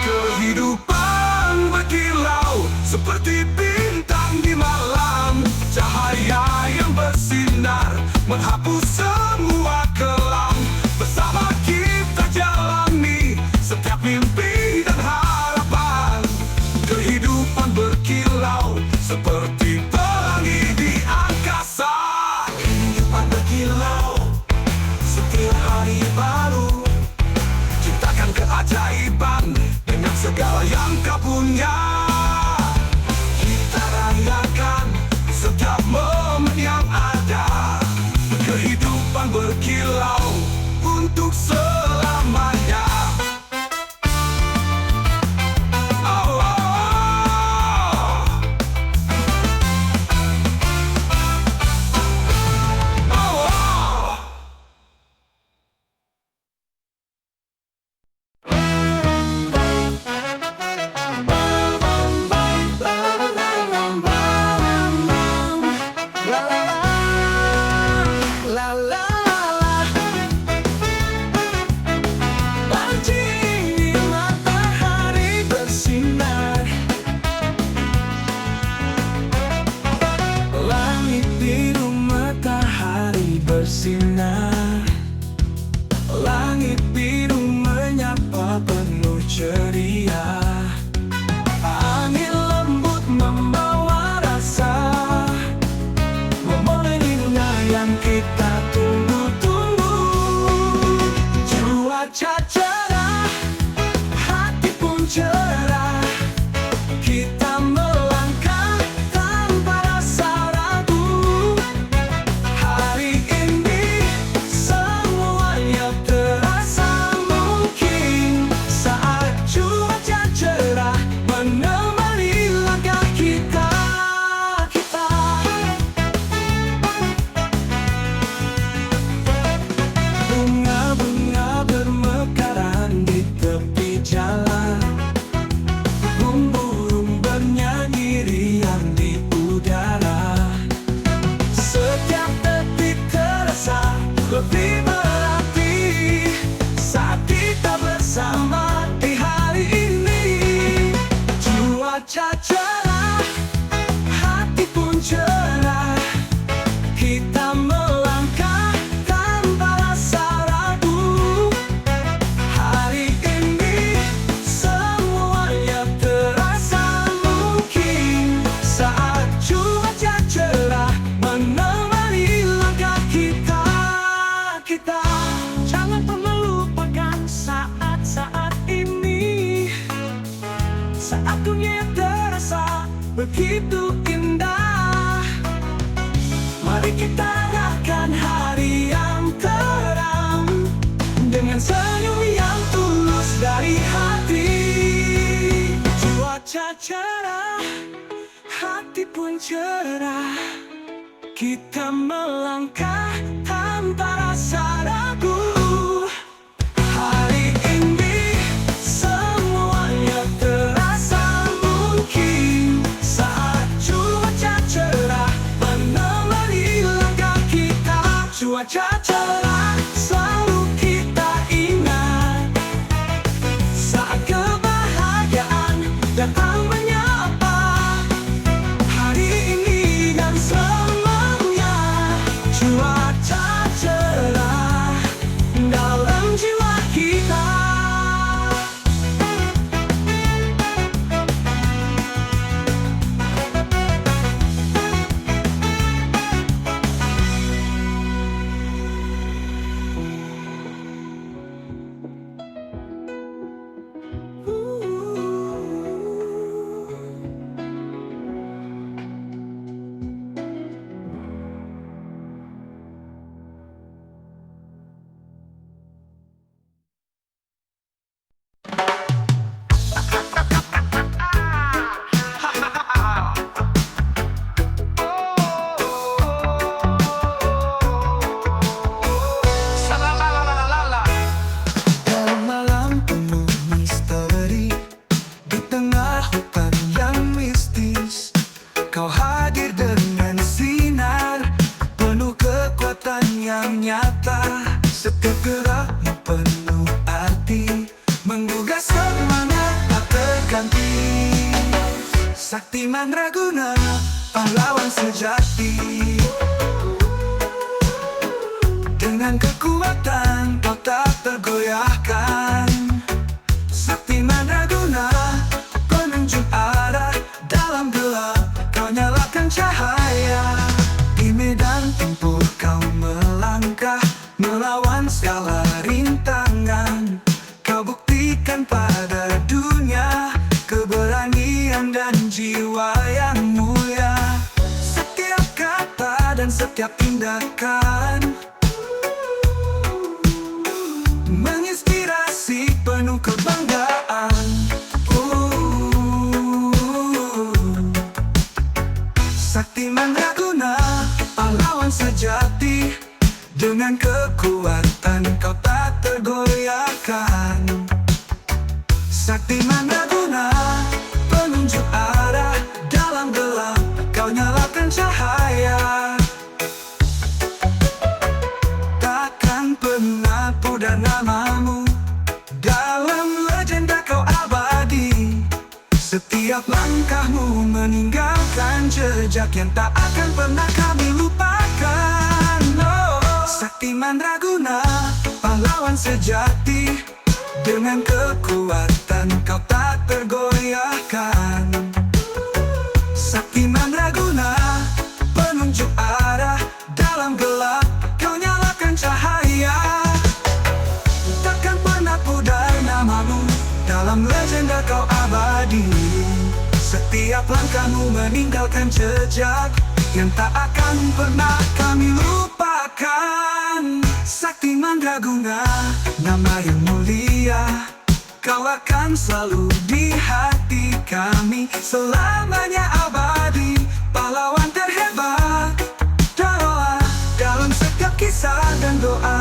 Kehidupan berkilau seperti bintang di malam, cahaya yang bersinar menghapus semua kelam. Bersama kita jalani setiap mimpi dan harapan. Kehidupan berkilau seperti pelangi di angkasa. Kehidupan berkilau setiap hari baru, ciptakan keajaiban dengan segala yang kau punya. Kita rayakan setiap momen yang ada. Kehidupan berkilau untuk selamanya. Oh, oh, oh. Oh, oh. Pagi matahari bersinar, langit biru matahari bersinar, langit biru menyapa penuh ceria. Angin lembut membawa rasa, momen indah yang kita tunggu-tunggu. Cuaca cerah, hati pun cerah, kita melangkah tanpa rasa ragu. Hari ini semuanya terasa mungkin, saat cuaca cerah menemani langkah kita. begitu indah. Mari kita rayakan hari yang terang dengan senyum yang tulus dari hati. Cuaca cerah, hati pun cerah. Kita melangkah tanpa rasa ragu. Hari ini semuanya terasa mungkin saat cuaca cerah menemani langkah kita. Cuaca cerah selalu kita ingat saat kebahagiaan datang menyapa. Hari ini dan selamanya cuaca cerah dalam jiwa kita. Dalam malam penuh misteri, di tengah hutan yang mistis, kau hadir dengan sinar penuh kekuatan yang nyata. Setiap gerakmu penuh arti, menggugah semangat tak terganti. Sakti Mandraguna, pahlawan sejati. Dengan kekuatan kau tak tergoyahkan. Sakti Mandraguna, penunjuk arah dalam gelap, kau nyalakan cahaya. Di medan tempur kau melangkah, melawan segala rintangan. Kau buktikan pada dunia keberanian dan jiwa yang mulia. Setiap kata dan setiap tindakan menginspirasi penuh kebanggaan. Sakti Mandraguna, pahlawan sejati. Dengan kekuatan kau tak tergoyahkan. Sakti Mandraguna, penunjuk arah dalam gelap, kau nyalakan cahaya. Takkan pernah pudar namamu, dalam legenda kau abadi. Setiap langkahmu meninggalkan jejak yang tak akan pernah kami lupakan. Oh, Sakti Mandraguna, pahlawan sejati. Dengan kekuatan kau tak tergoyahkan. Sakti Mandraguna, penunjuk arah dalam gelap, kau nyalakan cahaya. Takkan pernah pudar namamu, dalam legenda kau abadi. Setiap langkahmu meninggalkan jejak yang tak akan pernah kami lupakan. Sakti Mandraguna, nama yang mulia, kau akan selalu di hati kami, selamanya abadi. Pahlawan terhebat, doa dalam setiap kisah dan doa.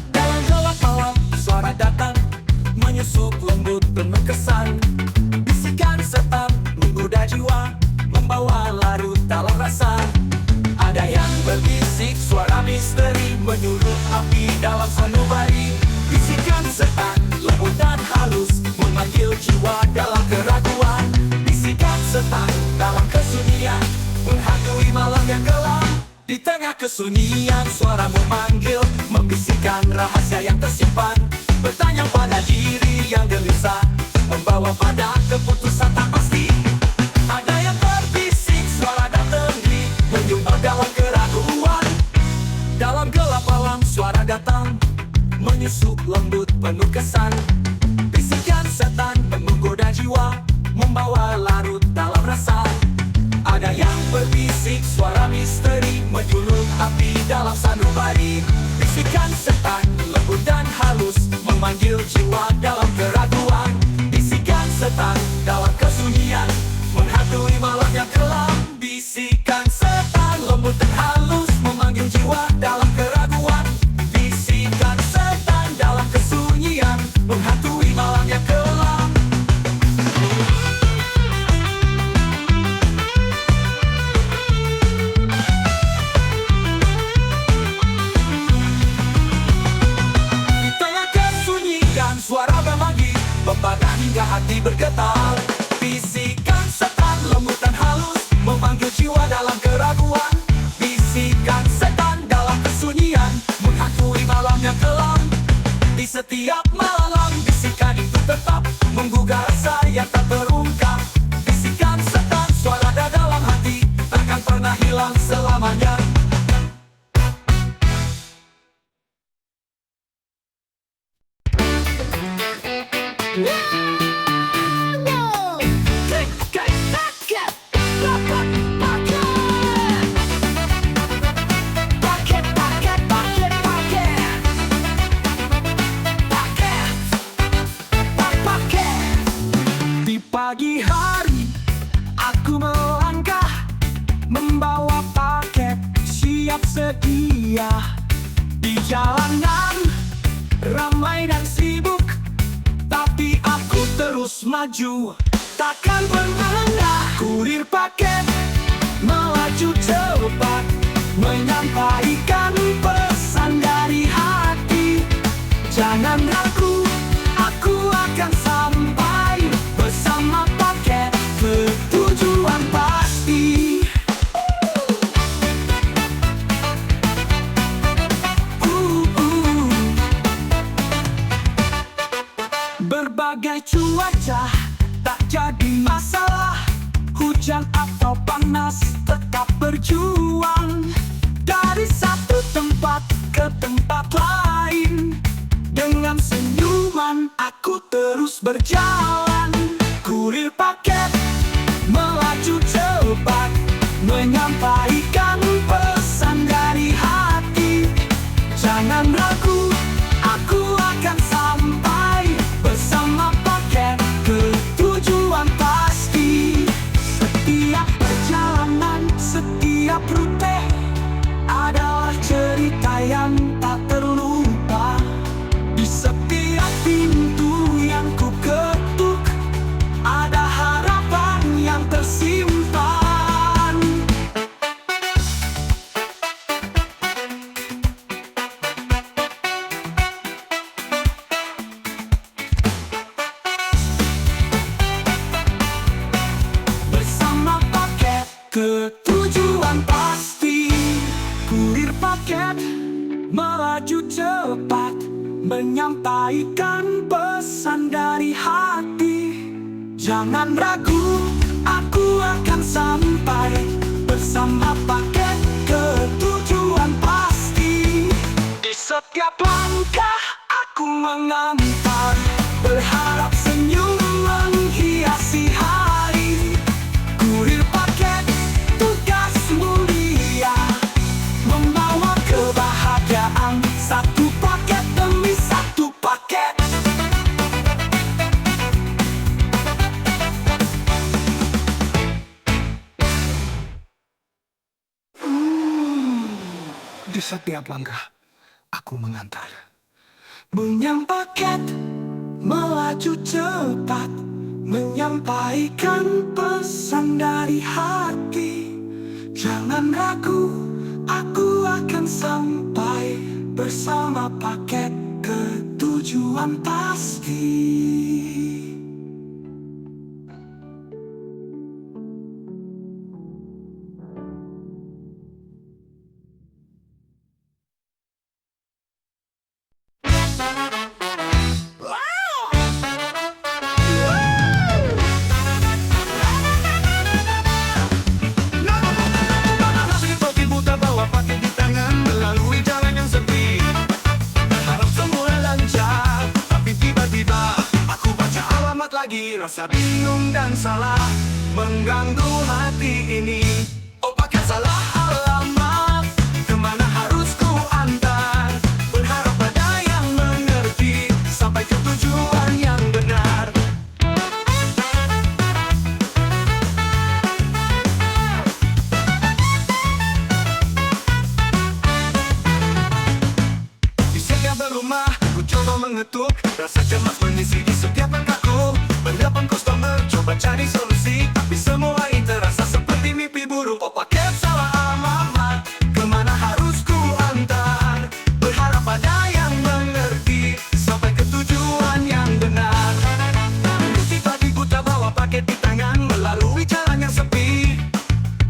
Dalam gelap malam, suara datang menyusup lembut dan berkesan. Bisikan setan menggoda jiwa, membawa larut dalam rasa. Ada yang berbisik, suara misteri menyulut api dalam sanubari. Bisikan setan lembut dan halus, memanggil jiwa dalam keraguan. Bisikan setan dalam kesunyian, menghantui malam yang gelap. Di tengah kesunyian kesunyian suara memanggil, membisikkan rahasia yang tersimpan, bertanya pada diri yang gelisah, membawa pada keputusan tak pasti. Ada yang berbisik, suara datang di menyumbang dalam keraguan. Dalam gelap malam suara datang, menyusup lembut penuh kesan. Bisikan setan menggoda jiwa, membawa larut dalam rasa. Ada yang berbisik, suara misteri, menyulur api dalam sanubari. Bisikan setan lembut dan halus, memanggil jiwa dalam keraguan. Bisikan setan dalam kesunyian, menghantui malam yang kelam. Bisikan setan lembut dan halus, memanggil jiwa dalam keraguan. Bisikan setan dalam kesunyian, menghantui malam yang kelam. Di tengah kesunyian suara memanggil, membaca hingga hati bergetar. Bisikan setan lembut dan halus, memanggil jiwa dalam keraguan. Bisikan setan dalam kesunyian, menghantui malam yang kelam. Di setiap malam bisikan itu tetap menggugah rasa yang tak terungkap. Bisikan setan suara dalam hati, takkan pernah hilang selamanya. Di pagi hari aku melangkah, membawa paket siap sedia. Di jalanan ramai dan sibuk, tapi aku terus maju, takkan pernah. Kurir paket melaju cepat, menyampaikan pesan dari hati. Jangan ragu, aku akan sampai bersama paket ke tujuan pasti. Berbagai cuaca tak jadi masalah, hujan atau panas tetap berjuang. Dari satu tempat ke tempat lain, dengan senyuman aku terus berjalan. Kurir paket melaju cepat, menyampaikan pesan dari hati. Jangan ragu, aku akan sampai bersama paket ke tujuan pasti. Setiap perjalanan, setiap rute adalah cerita yang tak terlupa. Di setiap pintu yang ku ketuk, ada harapan yang tersimpan. Bersama paket ke tujuan pasti. Kurir paket melaju cepat, menyampaikan pesan dari hati. Jangan ragu, aku akan sampai bersama paket ke tujuan pasti. Di setiap langkah aku mengantar, berharap senyum menghiasi hari. Kurir paket tugas mulia, membawa kebahagiaan, satu paket demi satu paket. Di setiap langkah aku mengantar, bunyi paket melaju cepat, menyampaikan pesan dari hati. Jangan ragu, aku akan sampai bersama paket ke tujuan pasti. lagi rasa bingung dan salah mengganggu hati ini. Oh paket salah alamat, kemana harus ku antar? Berharap pada yang mengerti, sampai ke tujuan yang benar. Di setiap rumah, ku coba mengetuk, rasa cemas mengisi di setiap langkahku. Menelpon customer, coba cari solusi, tapi semua ini terasa seperti mimpi buruk. Oh paket salah alamat, kemana harus ku antar? Berharap ada yang mengerti, sampai ke tujuan yang benar. Tiba-tiba tak bawa paket di tangan, melalui jalan yang sepi.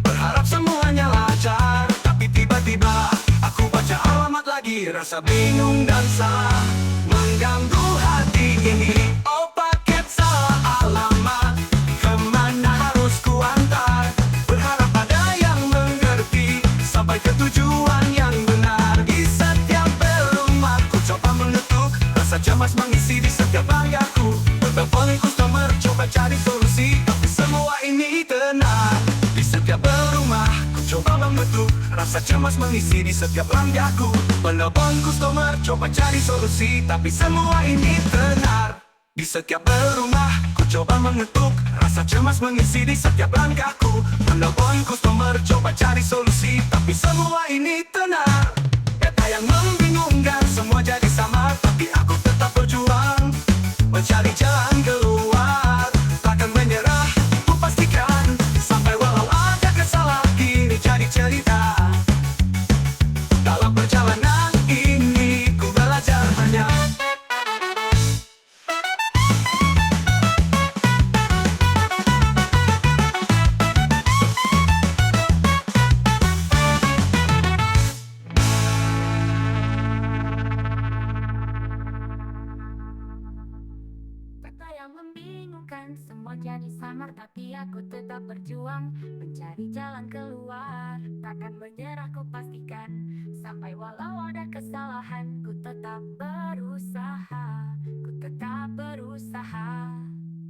Berharap semuanya lancar, tapi tiba-tiba aku baca alamat lagi, rasa bingung dan salah mengganggu hati ini. Oh paket salah alamat, kemana harus ku antar? Berharap ada yang mengerti, sampai ke tujuan yang benar. Di setiap rumah ku coba mengetuk, rasa cemas mengisi di setiap banggaku. Bertelepon customer, coba cari solusi, tapi semua ini tenang. Di setiap rumah ku coba mengetuk, rasa cemas mengisi di setiap langkahku. Menelpon customer, coba cari solusi, tapi semua ini tenar. Di setiap rumah ku coba mengetuk, rasa cemas mengisi di setiap langkahku. Menelpon customer, coba cari solusi, tapi semua ini tenar. Kata yang membingungkan, semua jadi samar, tapi aku tetap berjuang mencari jalan keluar. Takkan menyerah, ku pastikan, sampai walau ada kesalahan kini jadi cerita. Dalam perjalanan ini ku belajar banyak. Kata yang membingungkan, semua jadi samar, tapi aku tetap berjuang mencari jalan keluar. Takkan menyerah, ku pastikan, sampai walau ada kesalahan, ku tetap berusaha, ku tetap berusaha.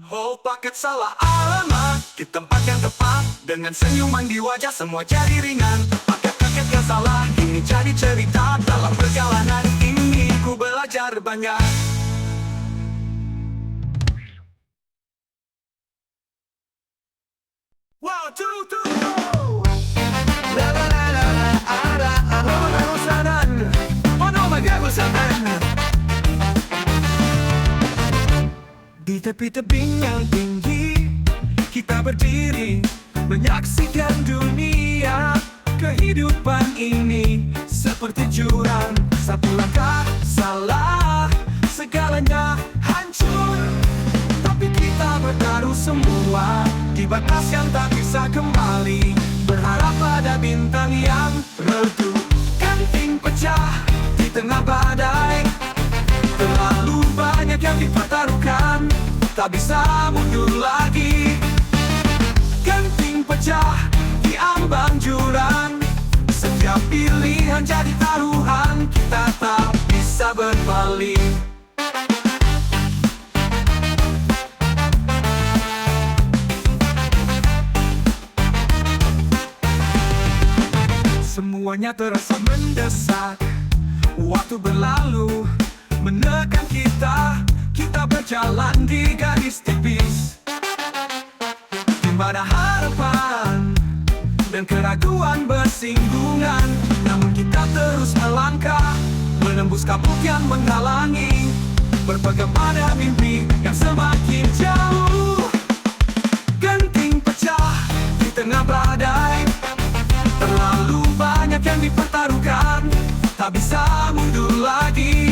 Oh paket salah alamat, di tempat yang tepat, dengan senyuman di wajah semua jadi ringan. Paket-paket yang salah, kini jadi cerita. Dalam perjalanan ini ku belajar banyak. One, two, three, go! La la la la la, ara, ara, usanan. Oh no, my God, usanan. Di tepi tebing yang tinggi, kita berdiri menyaksikan dunia. Kehidupan ini seperti jurang, satu langkah salah, segalanya hancur. Tapi kita bertaruh semua di batas yang tak bisa kembali. Berharap pada bintang yang redup. Genting pecah di tengah badai, terlalu banyak yang dipertaruhkan, tak bisa mundur lagi. Genting pecah di ambang jurang, setiap pilihan jadi taruhan, kita tak bisa berpaling. Semuanya terasa mendesak, waktu berlalu menekan kita. Kita berjalan di garis tipis, di mana harapan dan keraguan bersinggungan. Namun kita terus melangkah, menembus kabut yang menghalangi, berpegang pada mimpi yang semakin jauh. Genting pecah di tengah badai, terlalu banyak yang dipertaruhkan, tak bisa mundur lagi.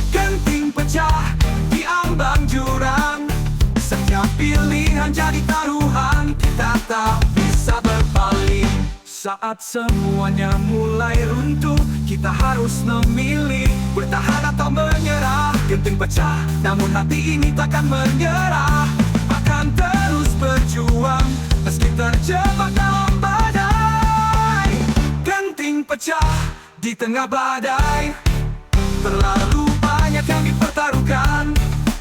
Genting pecah di ambang jurang, setiap pilihan jadi taruhan, kita tak bisa berpaling. Saat semuanya mulai runtuh, kita harus memilih bertahan atau menyerah. Genting pecah, namun hati ini takkan menyerah. Akan terus berjuang meski terjebak dalam badai. Genting pecah di tengah badai, terlalu banyak yang dipertaruhkan,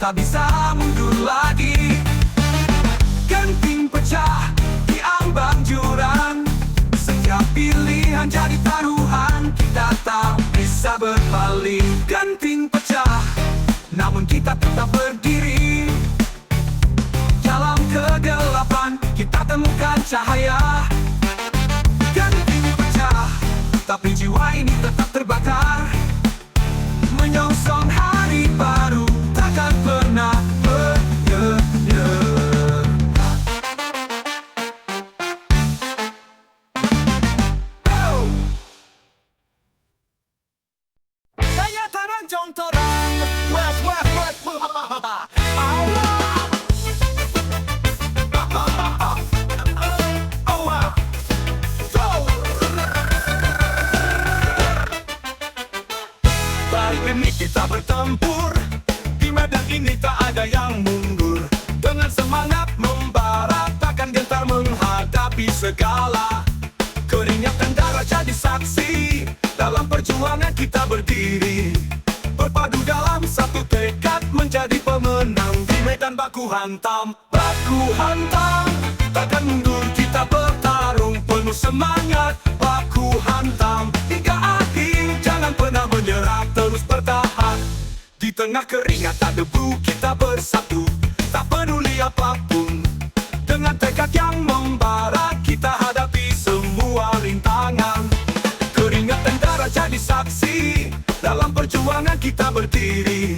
tak bisa mundur lagi. Genting pecah di ambang jurang, setiap pilihan jadi taruhan, kita tak bisa berpaling. Genting pecah, namun kita tetap berdiri. Dalam kegelapan kita temukan cahaya. Genting pecah, tapi jiwa ini tetap terbakar. Menyongsong hari baru, takkan pernah menyerah. Saya tarang jong torang, wes wes wes, Allah. Baik ini kita bertempur, di medan ini tak ada yang mundur. Dengan semangat membara, takkan gentar menghadapi segala. Keringatan darah jadi saksi, dalam perjuangan kita berdiri. Berpadu dalam satu tekad, menjadi pemenang di medan baku hantam. Baku hantam, takkan mundur kita bertarung penuh semangat. Baku hantam hingga akhir, jangan pernah menyerah, terus bertahan. Di tengah keringat tak debu kita bersatu, tak peduli apapun. Dengan tekad yang membara, kita hadapi semua rintangan. Keringatan darah jadi saksi, dalam perjuangan kita berdiri.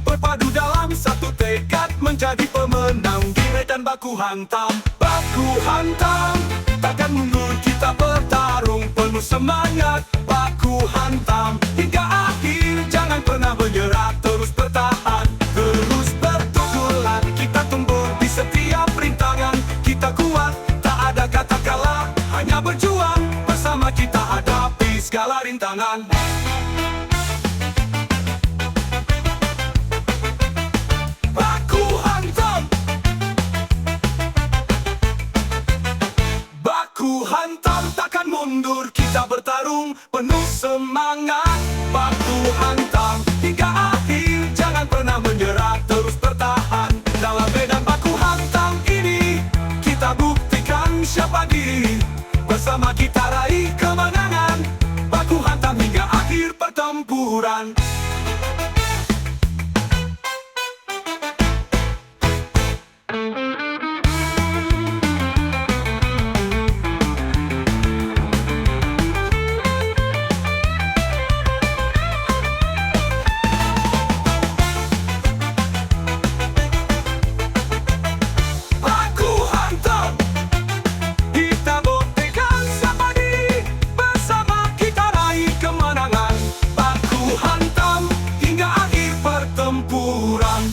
Berpadu dalam satu tekad, menjadi pemenang di medan baku hantam. Baku hantam, takkan mundur kita bertarung penuh semangat. Baku hantam hingga akhir, jangan pernah menyerah, terus bertahan. Terus bertubulan, kita tumbuh di setiap rintangan. Kita kuat, tak ada kata kalah, hanya berjuang bersama kita hadapi segala rintangan. Baku hantam, baku hantam, takkan mundur kita bertarung penuh semangat. Baku hantam hingga akhir, jangan pernah menyerah, terus bertahan. Dalam medan baku hantam ini, kita buktikan siapa diri. Bersama kita raih kemenangan. Baku hantam hingga akhir pertempuran. Baku hantam, kita buktikan siapa diri. Bersama kita raih kemenangan. Baku hantam hingga akhir pertempuran.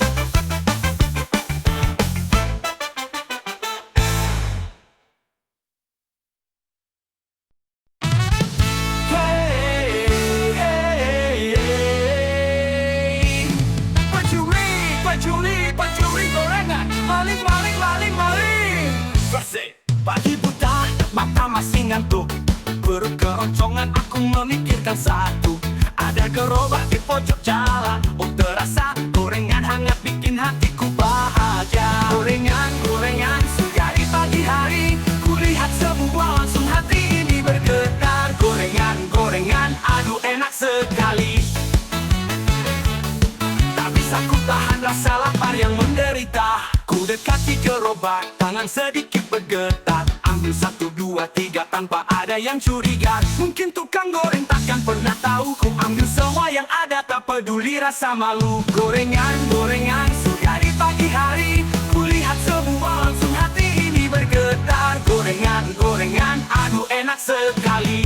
Hey, hey, hey. Pencuri, pencuri, pencuri gorengan. Maling, maling, maling, maling. Bersih, pagi buta, mata masih ngantuk. Perut keroncongan, aku memikirkan satu. Ada gerobak di pojok jalan. Oh terasa gorengan hangat bikin hatiku bahagia. Gorengan, gorengan, sudah di pagi hari. Kulihat semua langsung hati ini bergetar. Gorengan, gorengan, aduh enak sekali. Tak bisa ku tahan rasa lapar yang menderita. Ku dekati gerobak, tangan sedikit bergetar. Ambil 1, 2, 3 tanpa ada yang curiga. Mungkin tukang goreng takkan pernah tahu. Ku ambil semua yang ada, tak peduli rasa malu. Gorengan, gorengan, sudah di pagi hari. Kulihat semua langsung hati ini bergetar. Gorengan, gorengan, aduh enak sekali.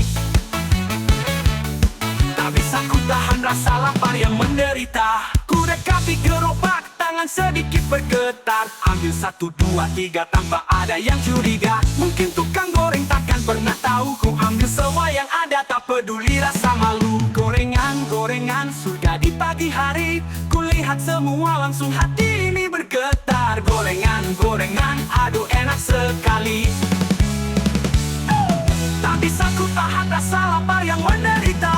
Tak bisa ku tahan rasa lapar yang menderita. Ku dekati gerobak, tangan sedikit bergetar. Ambil 1, 2, 3 tanpa ada yang curiga. Mungkin tukang goreng takkan pernah tahu. Ku ambil semua yang ada, tak peduli rasa malu. Gorengan, gorengan, sudah di pagi hari. Kulihat semua langsung hati ini bergetar. Gorengan, gorengan, aduh enak sekali. Tak bisa ku tahan rasa lapar yang menderita.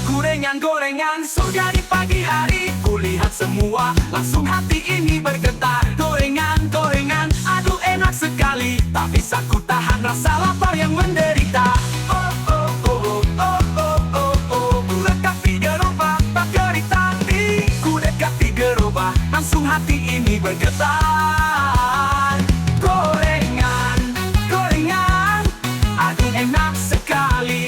Gorengan, gorengan, sudah di pagi hari. kulihat semua, langsung hati ini bergetar. Gorengan, gorengan, aduh enak sekali, tak bisa ku tahan rasa lapar yang menderita. Oh oh oh oh oh oh oh, ku dekati gerobak bakar tapi ku dekati gerobak, langsung hati ini bergetar. Gorengan, gorengan, aduh enak sekali,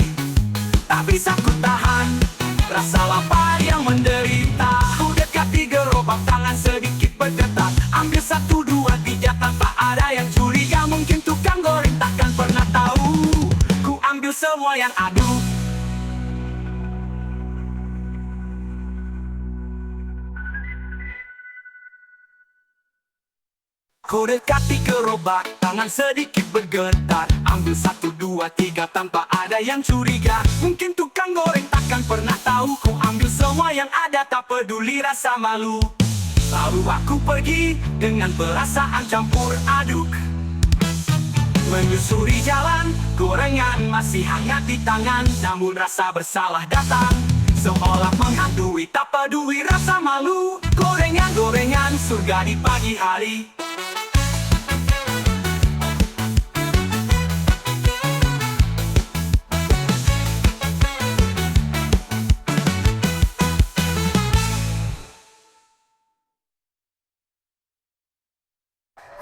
tak bisa ku tahan rasa lapar yang menderita. Ku dekati gerobak, tangan sedikit bergetar. Ambil 1, 2, 3 tanpa ada yang curiga. Mungkin tukang goreng takkan pernah tahu ku ambil semua yang ada. Ku dekati gerobak, tangan sedikit bergetar. Ambil 1, 2, 3 tanpa ada yang curiga. Mungkin tukang goreng takkan pernah tahu ku ambil semua yang ada, tak peduli rasa malu. Lalu aku pergi dengan perasaan campur aduk, menyusuri jalan, gorengan masih hangat di tangan. Namun rasa bersalah datang, seolah menghantui, tak peduli rasa malu. Gorengan, gorengan, surga di pagi hari.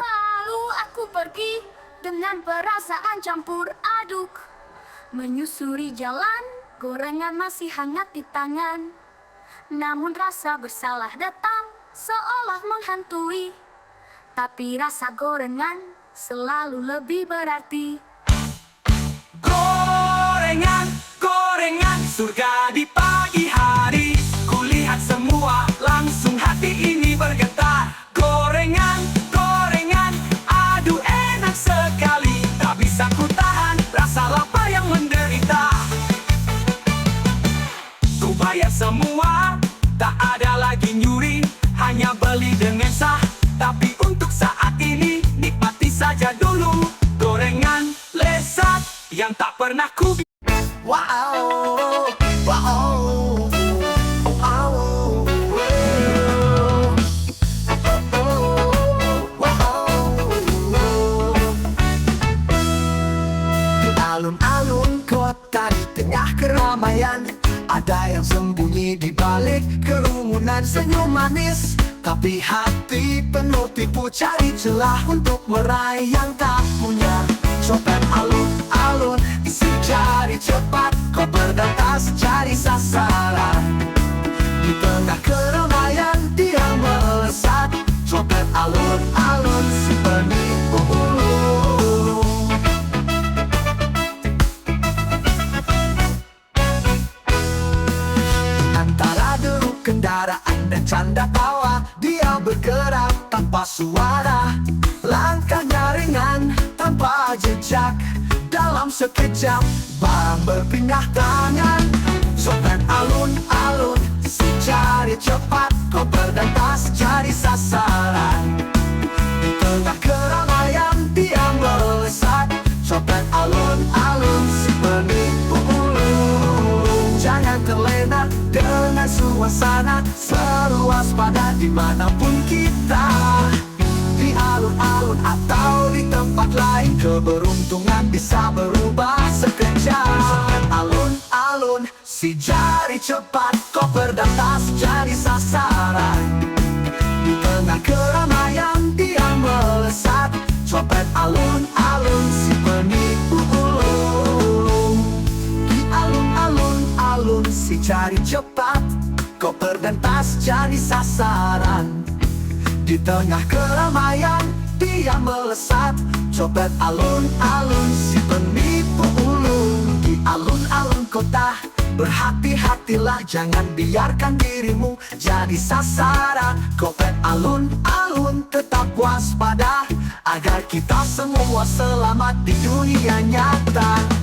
Lalu aku pergi dengan perasaan campur aduk, menyusuri jalan, gorengan masih hangat di tangan. Namun rasa bersalah datang, seolah menghantui, tapi rasa gorengan selalu lebih berarti. Gorengan, gorengan, surga di pagi hari. Kulihat semua, langsung hati ini bergetar. Gorengan, gorengan, aduh enak sekali, tak bisa ku tahan rasa lapar yang menderita. Ku bayar semua, tak ada lagi nyuri, hanya beli dengan sah. Tapi untuk saat ini, nikmati saja dulu gorengan lezat yang tak pernah ku. Wow, wow, wow, alun-alun kota di tengah keramaian, ada yang sembunyi di balik kerumunan. Senyum manis, tapi hati penuh tipu, cari celah untuk meraih yang tak punya. Copet alun-alun, isi jari cepat, koper dan tas cari sasaran. Di tengah keramaian dia melesat, copet alun-alun si penipu. Antara deru kendaraan dan canda tawa, dia bergerak tanpa suara. Langkahnya ringan tanpa jejak, dalam sekejap barang berpindah tangan. Copet alun-alun, si cari cepat, koper dan tas cari sasaran. Di tengah keramaian dia melesat, copet alun-alun si penipu. Jangan terlena dengan suasana, selalu waspada dimanapun kita. Di alun-alun atau di tempat lain, keberuntungan bisa berubah sekejap. Alun-alun, si jari cepat, koper dan tas jadi sasaran. Di tengah keramaian dia melesat, copet alun-alun si penipu ulung. Di alun-alun, si jari cepat, koper dan tas jadi sasaran. Di tengah keramaian dia melesat, copet alun-alun si penipu ulung. Di alun-alun kota, berhati-hatilah, jangan biarkan dirimu jadi sasaran. Copet alun-alun tetap waspada, agar kita semua selamat di dunia nyata.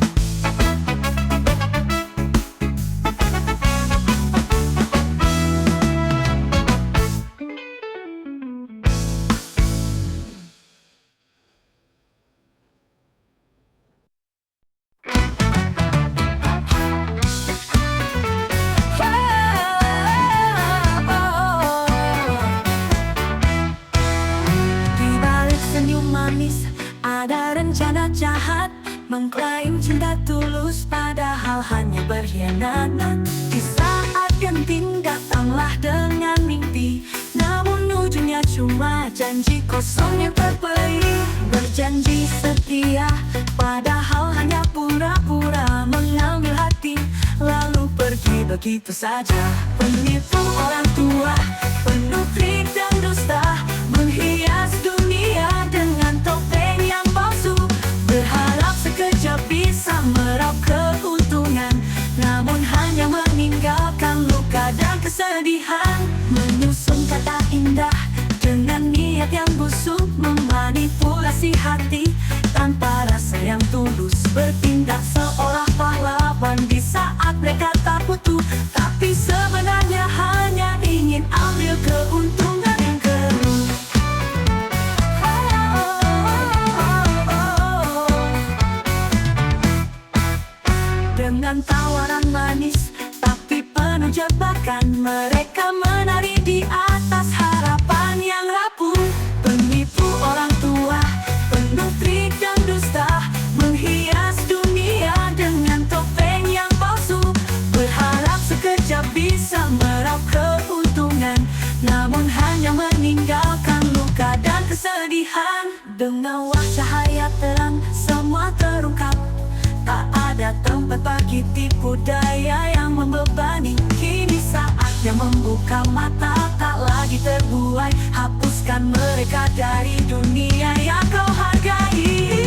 sangat jahat, mengklaim cinta tulus padahal hanya berkhianat. Di saat genting datanglah dengan mimpi, namun ujungnya cuma janji kosong yang terbeli. Berjanji setia padahal hanya pura-pura mengambil hati, lalu pergi begitu saja. Penipu orang tua, penuh trik dan dusta, menghias dunia dengan topeng yang palsu. Berharap sekejap bisa meraup keuntungan, namun hanya meninggalkan luka dan kesedihan. Menyusun kata indah dengan niat yang busuk, memanipulasi hati tanpa rasa yang tulus. Bertindak seolah pahlawan di saat mereka tak butuh, tapi sebenarnya hanya ingin ambil keuntungan yang keruh. Dengan tawaran manis tapi penuh jebakan, mereka menari di atas harapan yang rapuh. Penipu orang tua, penuh trik dan dusta, menghias dunia dengan topeng yang palsu. Berharap sekejap bisa meraup keuntungan, namun hanya meninggalkan luka dan kesedihan. Dengan wah cahaya terang semua terungkap, tak ada tempat bagi tipu daya yang membebani. Kini saatnya membuka mata, tak lagi terbuai. Hapuskan mereka dari dunia yang kau hargai.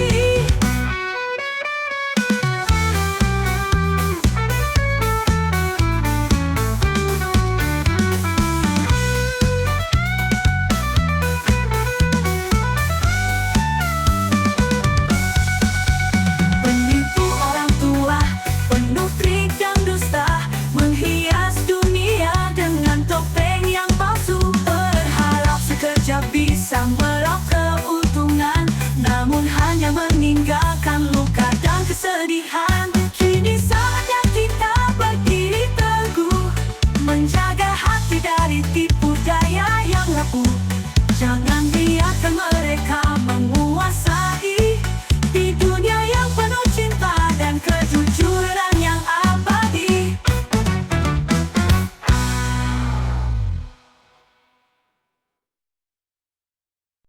Penipu orang tua, penuh trik dan dusta, menghias dunia dengan topeng yang palsu. Berharap sekejap bisa meraup keuntungan, namun hanya meninggalkan luka dan kesedihan.